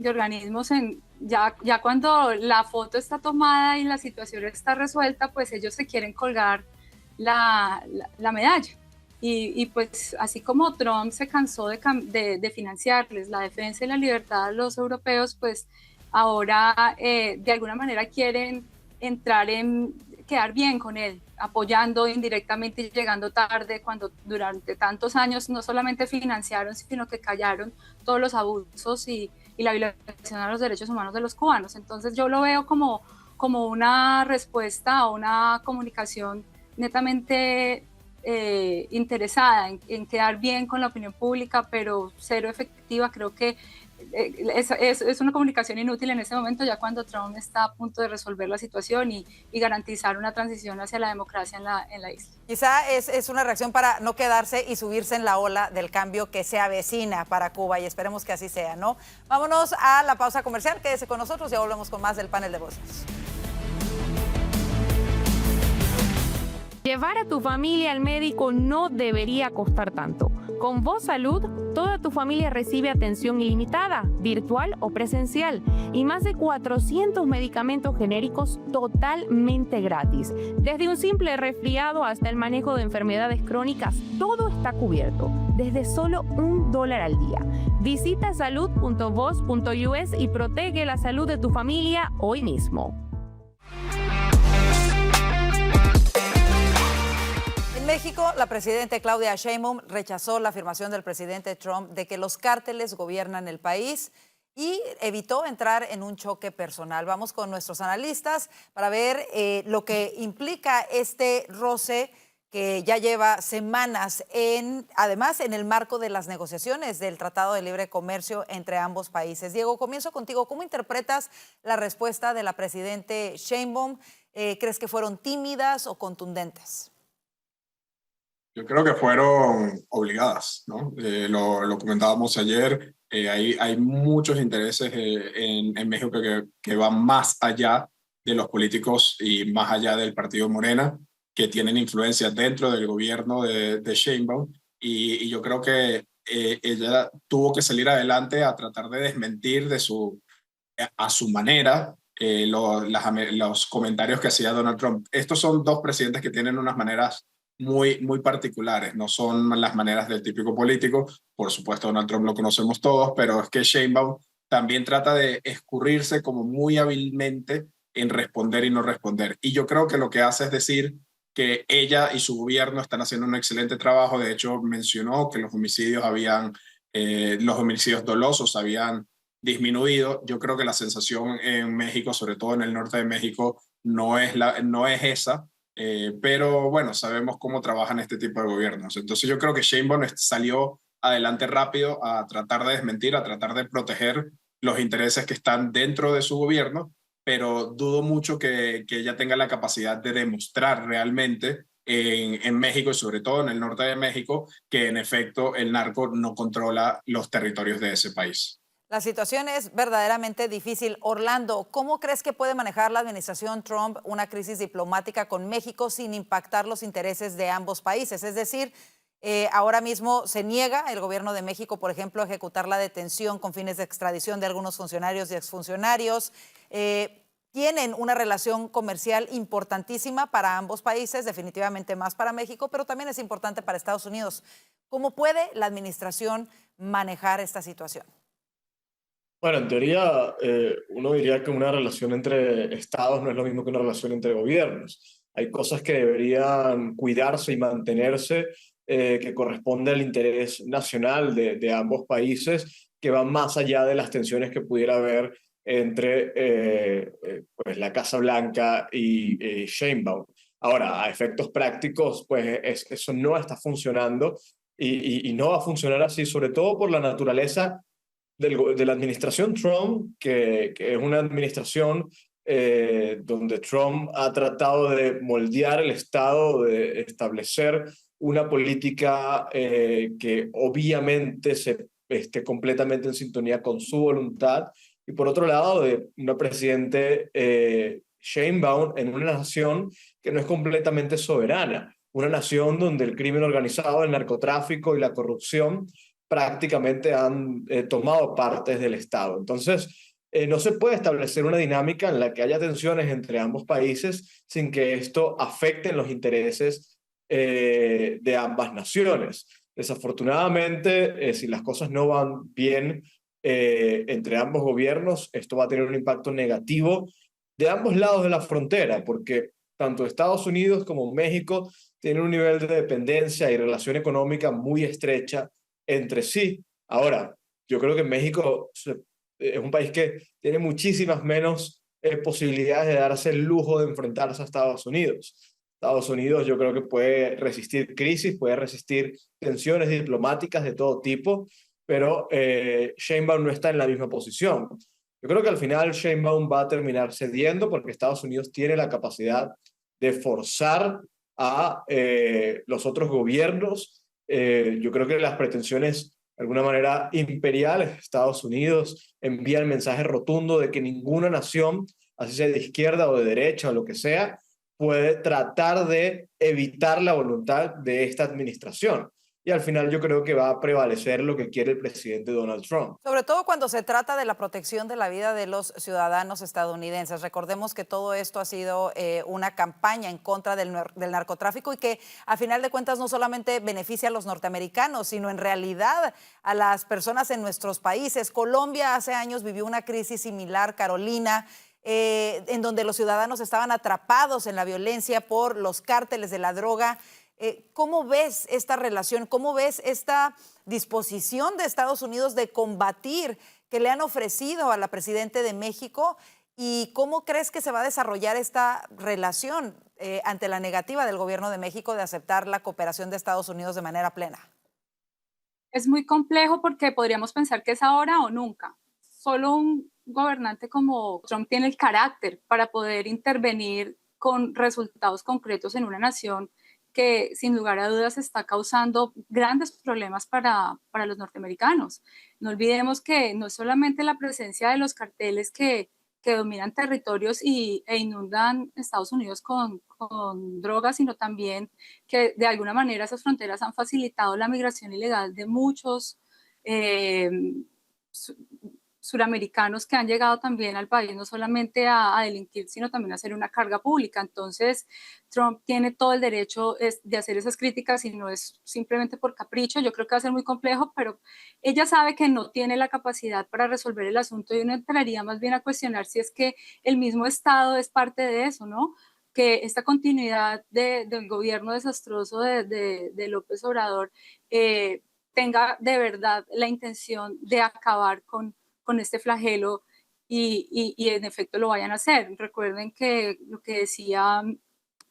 organismos ya cuando la foto está tomada y la situación está resuelta, pues ellos se quieren colgar la medalla. Y pues así como Trump se cansó de financiarles la defensa y la libertad a los europeos, pues ahora de alguna manera quieren quedar bien con él, apoyando indirectamente y llegando tarde cuando durante tantos años no solamente financiaron, sino que callaron todos los abusos y la violación a los derechos humanos de los cubanos. Entonces yo lo veo como una respuesta a una comunicación netamente interesada en quedar bien con la opinión pública, pero cero efectiva. Creo que es una comunicación inútil en este momento, ya cuando Trump está a punto de resolver la situación y garantizar una transición hacia la democracia en la isla. Quizá es una reacción para no quedarse y subirse en la ola del cambio que se avecina para Cuba, y esperemos que así sea, ¿no? Vámonos a la pausa comercial, quédese con nosotros, ya volvemos con más del panel de voces. Llevar a tu familia al médico no debería costar tanto. Con Voz Salud, toda tu familia recibe atención ilimitada, virtual o presencial, y más de 400 medicamentos genéricos totalmente gratis. Desde un simple resfriado hasta el manejo de enfermedades crónicas, todo está cubierto, desde solo $1 al día. Visita salud.voz.us y protege la salud de tu familia hoy mismo. la presidenta Claudia Sheinbaum rechazó la afirmación del presidente Trump de que los cárteles gobiernan el país y evitó entrar en un choque personal. Vamos con nuestros analistas para ver lo que implica este roce que ya lleva semanas, además en el marco de las negociaciones del Tratado de Libre Comercio entre ambos países. Diego, comienzo contigo. ¿Cómo interpretas la respuesta de la presidenta Sheinbaum? ¿Crees que fueron tímidas o contundentes? Yo creo que fueron obligadas, ¿no? Lo comentábamos ayer, hay muchos intereses en México que van más allá de los políticos y más allá del partido Morena, que tienen influencia dentro del gobierno de Sheinbaum, y yo creo que ella tuvo que salir adelante a tratar de desmentir a su manera los comentarios que hacía Donald Trump. Estos son dos presidentes que tienen unas maneras muy particulares, no son las maneras del típico político. Por supuesto, Donald Trump lo conocemos todos, pero es que Sheinbaum también trata de escurrirse como muy hábilmente en responder y no responder. Y yo creo que lo que hace es decir que ella y su gobierno están haciendo un excelente trabajo. De hecho, mencionó que los homicidios dolosos habían disminuido. Yo creo que la sensación en México, sobre todo en el norte de México, no es esa. Pero bueno, sabemos cómo trabajan este tipo de gobiernos. Entonces yo creo que Sheinbaum salió adelante rápido a tratar de desmentir, a tratar de proteger los intereses que están dentro de su gobierno, pero dudo mucho que ella tenga la capacidad de demostrar realmente en México y sobre todo en el norte de México que en efecto el narco no controla los territorios de ese país. La situación es verdaderamente difícil. Orlando, ¿cómo crees que puede manejar la administración Trump una crisis diplomática con México sin impactar los intereses de ambos países? Es decir, ahora mismo se niega el gobierno de México, por ejemplo, a ejecutar la detención con fines de extradición de algunos funcionarios y exfuncionarios. Tienen una relación comercial importantísima para ambos países, definitivamente más para México, pero también es importante para Estados Unidos. ¿Cómo puede la administración manejar esta situación? Bueno, en teoría, uno diría que una relación entre estados no es lo mismo que una relación entre gobiernos. Hay cosas que deberían cuidarse y mantenerse, que corresponde al interés nacional de ambos países, que van más allá de las tensiones que pudiera haber entre pues la Casa Blanca y Sheinbaum. Ahora, a efectos prácticos, pues eso no está funcionando y no va a funcionar así, sobre todo por la naturaleza de la administración Trump, que es una administración donde Trump ha tratado de moldear el Estado, de establecer una política que obviamente esté completamente en sintonía con su voluntad, y por otro lado de una presidente Sheinbaum en una nación que no es completamente soberana, una nación donde el crimen organizado, el narcotráfico y la corrupción prácticamente han tomado partes del Estado. Entonces, no se puede establecer una dinámica en la que haya tensiones entre ambos países sin que esto afecte los intereses de ambas naciones. Desafortunadamente, si las cosas no van bien entre ambos gobiernos, esto va a tener un impacto negativo de ambos lados de la frontera, porque tanto Estados Unidos como México tienen un nivel de dependencia y relación económica muy estrecha entre sí. Ahora, yo creo que México es un país que tiene muchísimas menos posibilidades de darse el lujo de enfrentarse a Estados Unidos. Estados Unidos yo creo que puede resistir crisis, puede resistir tensiones diplomáticas de todo tipo, pero Sheinbaum no está en la misma posición. Yo creo que al final Sheinbaum va a terminar cediendo porque Estados Unidos tiene la capacidad de forzar a los otros gobiernos. Yo creo que las pretensiones, de alguna manera, imperiales de Estados Unidos envían el mensaje rotundo de que ninguna nación, así sea de izquierda o de derecha o lo que sea, puede tratar de evitar la voluntad de esta administración. Y al final yo creo que va a prevalecer lo que quiere el presidente Donald Trump. Sobre todo cuando se trata de la protección de la vida de los ciudadanos estadounidenses. Recordemos que todo esto ha sido una campaña en contra del narcotráfico y que a final de cuentas no solamente beneficia a los norteamericanos, sino en realidad a las personas en nuestros países. Colombia hace años vivió una crisis similar, Carolina, en donde los ciudadanos estaban atrapados en la violencia por los cárteles de la droga. ¿Cómo ves esta relación? ¿Cómo ves esta disposición de Estados Unidos de combatir que le han ofrecido a la presidenta de México? ¿Y cómo crees que se va a desarrollar esta relación ante la negativa del gobierno de México de aceptar la cooperación de Estados Unidos de manera plena? Es muy complejo porque podríamos pensar que es ahora o nunca. Solo un gobernante como Trump tiene el carácter para poder intervenir con resultados concretos en una nación que sin lugar a dudas está causando grandes problemas para los norteamericanos. No olvidemos que no es solamente la presencia de los carteles que dominan territorios e inundan Estados Unidos con drogas, sino también que de alguna manera esas fronteras han facilitado la migración ilegal de muchos suramericanos que han llegado también al país, no solamente a delinquir, sino también a ser una carga pública. Entonces, Trump tiene todo el derecho de hacer esas críticas y no es simplemente por capricho. Yo creo que va a ser muy complejo, pero ella sabe que no tiene la capacidad para resolver el asunto y uno entraría más bien a cuestionar si es que el mismo Estado es parte de eso, ¿no? Que esta continuidad del gobierno desastroso de López Obrador tenga de verdad la intención de acabar con este flagelo y en efecto lo vayan a hacer. Recuerden que lo que decía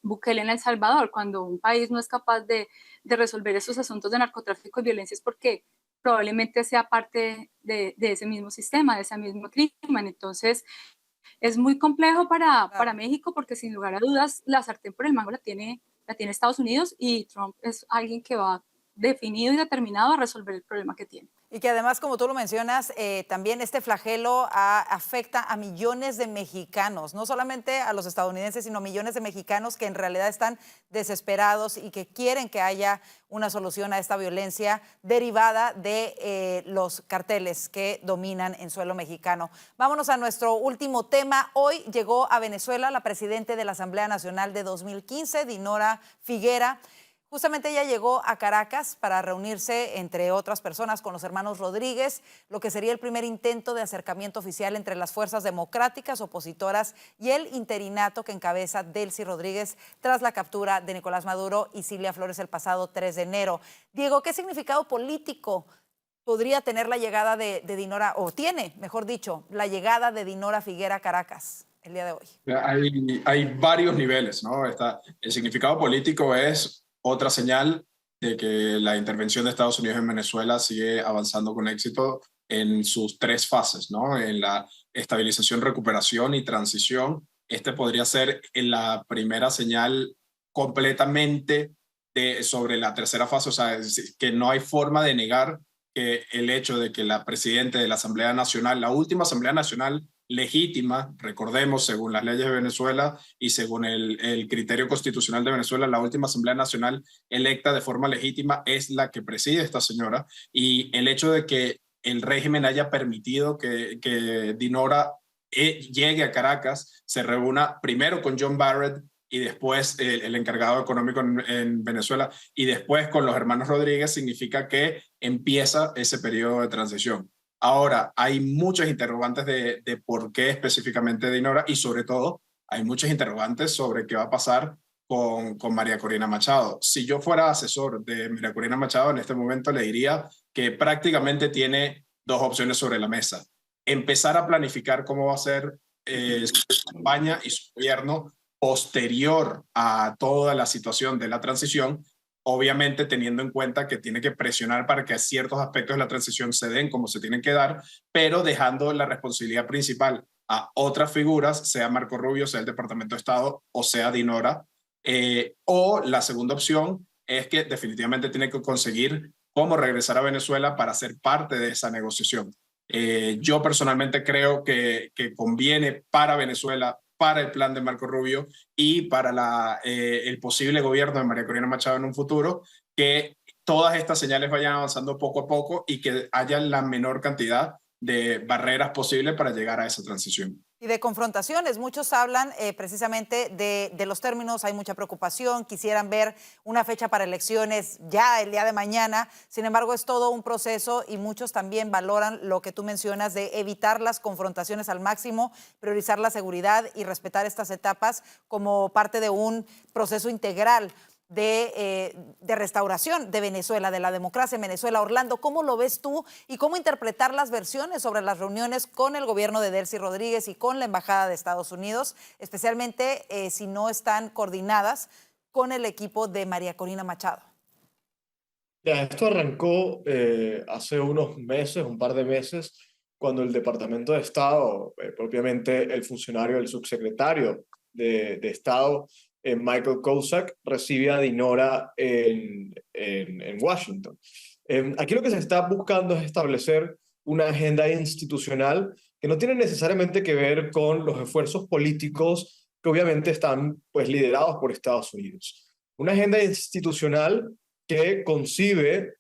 Bukele en El Salvador, cuando un país no es capaz de resolver esos asuntos de narcotráfico y violencia es porque probablemente sea parte de ese mismo sistema, de ese mismo crimen. Entonces, es muy complejo para México porque sin lugar a dudas la sartén por el mango la tiene Estados Unidos y Trump es alguien que va definido y determinado a resolver el problema que tiene. Y que además, como tú lo mencionas, también este flagelo afecta a millones de mexicanos, no solamente a los estadounidenses, sino a millones de mexicanos que en realidad están desesperados y que quieren que haya una solución a esta violencia derivada de los carteles que dominan en suelo mexicano. Vámonos a nuestro último tema. Hoy llegó a Venezuela la presidenta de la Asamblea Nacional de 2015, Dinora Figuera. Justamente ella llegó a Caracas para reunirse, entre otras personas, con los hermanos Rodríguez, lo que sería el primer intento de acercamiento oficial entre las fuerzas democráticas opositoras y el interinato que encabeza Delcy Rodríguez tras la captura de Nicolás Maduro y Cilia Flores el pasado 3 de enero. Diego, ¿qué significado político podría tener la llegada de Dinora, o tiene, mejor dicho, la llegada de Dinora Figuera a Caracas el día de hoy? Hay varios niveles, ¿no? El significado político es otra señal de que la intervención de Estados Unidos en Venezuela sigue avanzando con éxito en sus tres fases, ¿no? En la estabilización, recuperación y transición. Este podría ser la primera señal completamente sobre la tercera fase, o sea, que no hay forma de negar que el hecho de que la presidenta de la Asamblea Nacional, la última Asamblea Nacional legítima, recordemos, según las leyes de Venezuela y según el criterio constitucional de Venezuela, la última Asamblea Nacional electa de forma legítima es la que preside esta señora, y el hecho de que el régimen haya permitido que Dinora llegue a Caracas, se reúna primero con John Barrett y después el encargado económico en Venezuela y después con los hermanos Rodríguez, significa que empieza ese periodo de transición. Ahora, hay muchos interrogantes de por qué específicamente Dinora y sobre todo hay muchos interrogantes sobre qué va a pasar con María Corina Machado. Si yo fuera asesor de María Corina Machado en este momento le diría que prácticamente tiene dos opciones sobre la mesa. Empezar a planificar cómo va a ser su campaña y su gobierno posterior a toda la situación de la transición, obviamente teniendo en cuenta que tiene que presionar para que ciertos aspectos de la transición se den como se tienen que dar, pero dejando la responsabilidad principal a otras figuras, sea Marco Rubio, sea el Departamento de Estado o sea Dinora. O la segunda opción es que definitivamente tiene que conseguir cómo regresar a Venezuela para ser parte de esa negociación. Yo personalmente creo que conviene para Venezuela, para el plan de Marco Rubio y para el posible gobierno de María Corina Machado en un futuro, que todas estas señales vayan avanzando poco a poco y que haya la menor cantidad de barreras posibles para llegar a esa transición. Y de confrontaciones, muchos hablan precisamente de los términos, hay mucha preocupación, quisieran ver una fecha para elecciones ya el día de mañana, sin embargo es todo un proceso y muchos también valoran lo que tú mencionas de evitar las confrontaciones al máximo, priorizar la seguridad y respetar estas etapas como parte de un proceso integral de restauración de Venezuela, de la democracia en Venezuela. Orlando, ¿cómo lo ves tú y cómo interpretar las versiones sobre las reuniones con el gobierno de Delcy Rodríguez y con la Embajada de Estados Unidos, especialmente si no están coordinadas con el equipo de María Corina Machado? Ya, esto arrancó hace unos meses, un par de meses, cuando el Departamento de Estado, propiamente el funcionario, el subsecretario de Estado, Michael Kozak, recibe a Dinora en Washington. Aquí lo que se está buscando es establecer una agenda institucional que no tiene necesariamente que ver con los esfuerzos políticos que obviamente están pues, liderados por Estados Unidos. Una agenda institucional que concibe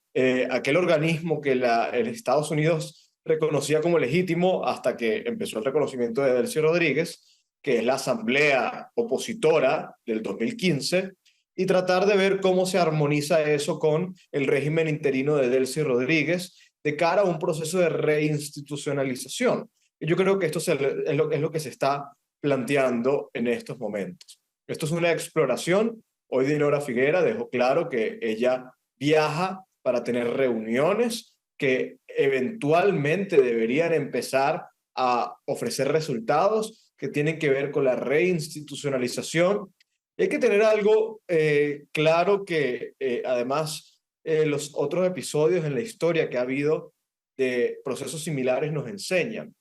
aquel organismo que el Estados Unidos reconocía como legítimo hasta que empezó el reconocimiento de Delcy Rodríguez, que es la Asamblea Opositora del 2015, y tratar de ver cómo se armoniza eso con el régimen interino de Delcy Rodríguez de cara a un proceso de reinstitucionalización. Y yo creo que esto es lo que se está planteando en estos momentos. Esto es una exploración. Hoy Dinora Figuera dejó claro que ella viaja para tener reuniones que eventualmente deberían empezar a ofrecer resultados que tienen que ver con la reinstitucionalización. Y hay que tener algo claro que además los otros episodios en la historia que ha habido de procesos similares nos enseñan.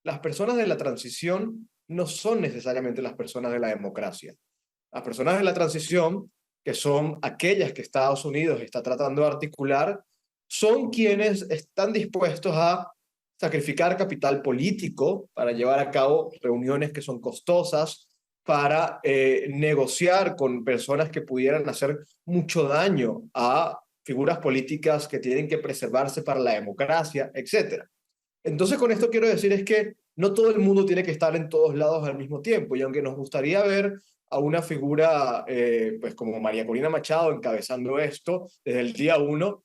Las personas de la transición no son necesariamente las personas de la democracia. Las personas de la transición, que son aquellas que Estados Unidos está tratando de articular, son quienes están dispuestos a sacrificar capital político para llevar a cabo reuniones que son costosas, para negociar con personas que pudieran hacer mucho daño a figuras políticas que tienen que preservarse para la democracia, etc. Entonces, con esto quiero decir es que no todo el mundo tiene que estar en todos lados al mismo tiempo, y aunque nos gustaría ver a una figura pues como María Corina Machado encabezando esto desde el día 1,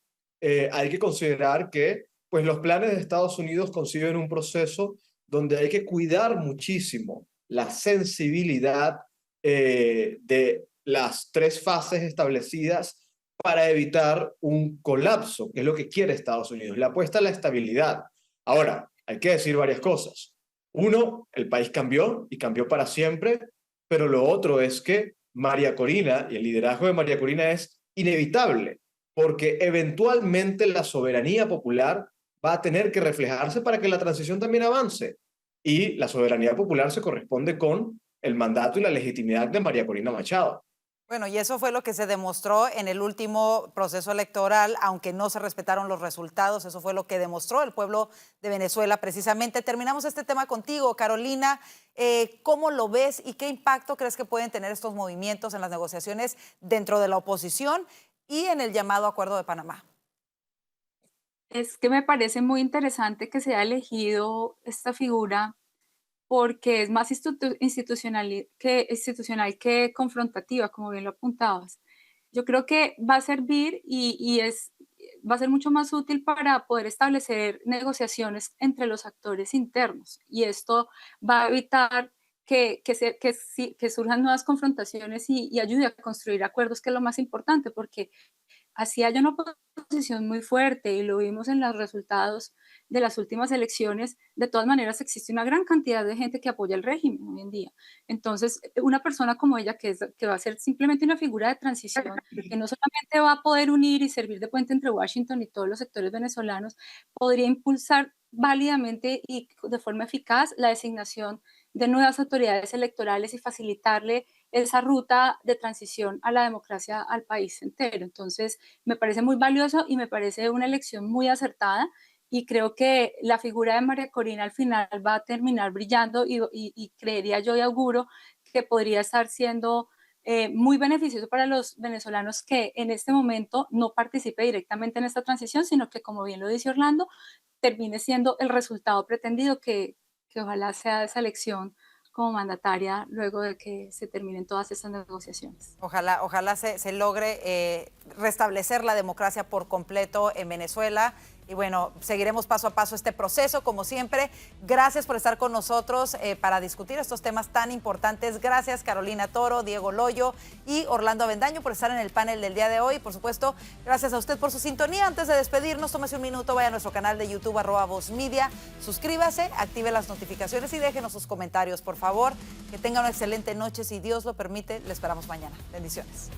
hay que considerar que pues, los planes de Estados Unidos conciben un proceso donde hay que cuidar muchísimo la sensibilidad de las 3 fases establecidas para evitar un colapso, que es lo que quiere Estados Unidos, la apuesta a la estabilidad. Ahora, hay que decir varias cosas. Uno, el país cambió y cambió para siempre, pero lo otro es que María Corina y el liderazgo de María Corina es inevitable, porque eventualmente la soberanía popular va a tener que reflejarse para que la transición también avance. Y la soberanía popular se corresponde con el mandato y la legitimidad de María Corina Machado. Bueno, y eso fue lo que se demostró en el último proceso electoral, aunque no se respetaron los resultados, eso fue lo que demostró el pueblo de Venezuela precisamente. Terminamos este tema contigo, Carolina. ¿Cómo lo ves y qué impacto crees que pueden tener estos movimientos en las negociaciones dentro de la oposición y en el llamado Acuerdo de Panamá? Es que me parece muy interesante que se haya elegido esta figura porque es más institucional que confrontativa, como bien lo apuntabas. Yo creo que va a servir va a ser mucho más útil para poder establecer negociaciones entre los actores internos, y esto va a evitar que surjan nuevas confrontaciones y ayude a construir acuerdos, que es lo más importante, porque así haya una oposición muy fuerte, y lo vimos en los resultados de las últimas elecciones. De todas maneras existe una gran cantidad de gente que apoya el régimen hoy en día. Entonces, una persona como ella, que va a ser simplemente una figura de transición, que no solamente va a poder unir y servir de puente entre Washington y todos los sectores venezolanos, podría impulsar válidamente y de forma eficaz la designación de nuevas autoridades electorales y facilitarle esa ruta de transición a la democracia al país entero. Entonces, me parece muy valioso y me parece una elección muy acertada, y creo que la figura de María Corina al final va a terminar brillando, y creería yo y auguro que podría estar siendo muy beneficioso para los venezolanos que en este momento no participe directamente en esta transición, sino que, como bien lo dice Orlando, termine siendo el resultado pretendido, que ojalá sea esa elección como mandataria luego de que se terminen todas estas negociaciones. Ojalá se logre restablecer la democracia por completo en Venezuela. Y bueno, seguiremos paso a paso este proceso, como siempre. Gracias por estar con nosotros para discutir estos temas tan importantes. Gracias, Carolina Toro, Diego Loyo y Orlando Avendaño, por estar en el panel del día de hoy. Por supuesto, gracias a usted por su sintonía. Antes de despedirnos, tómese un minuto, vaya a nuestro canal de YouTube, @VozMedia. Suscríbase, active las notificaciones y déjenos sus comentarios, por favor. Que tenga una excelente noche. Si Dios lo permite, le esperamos mañana. Bendiciones.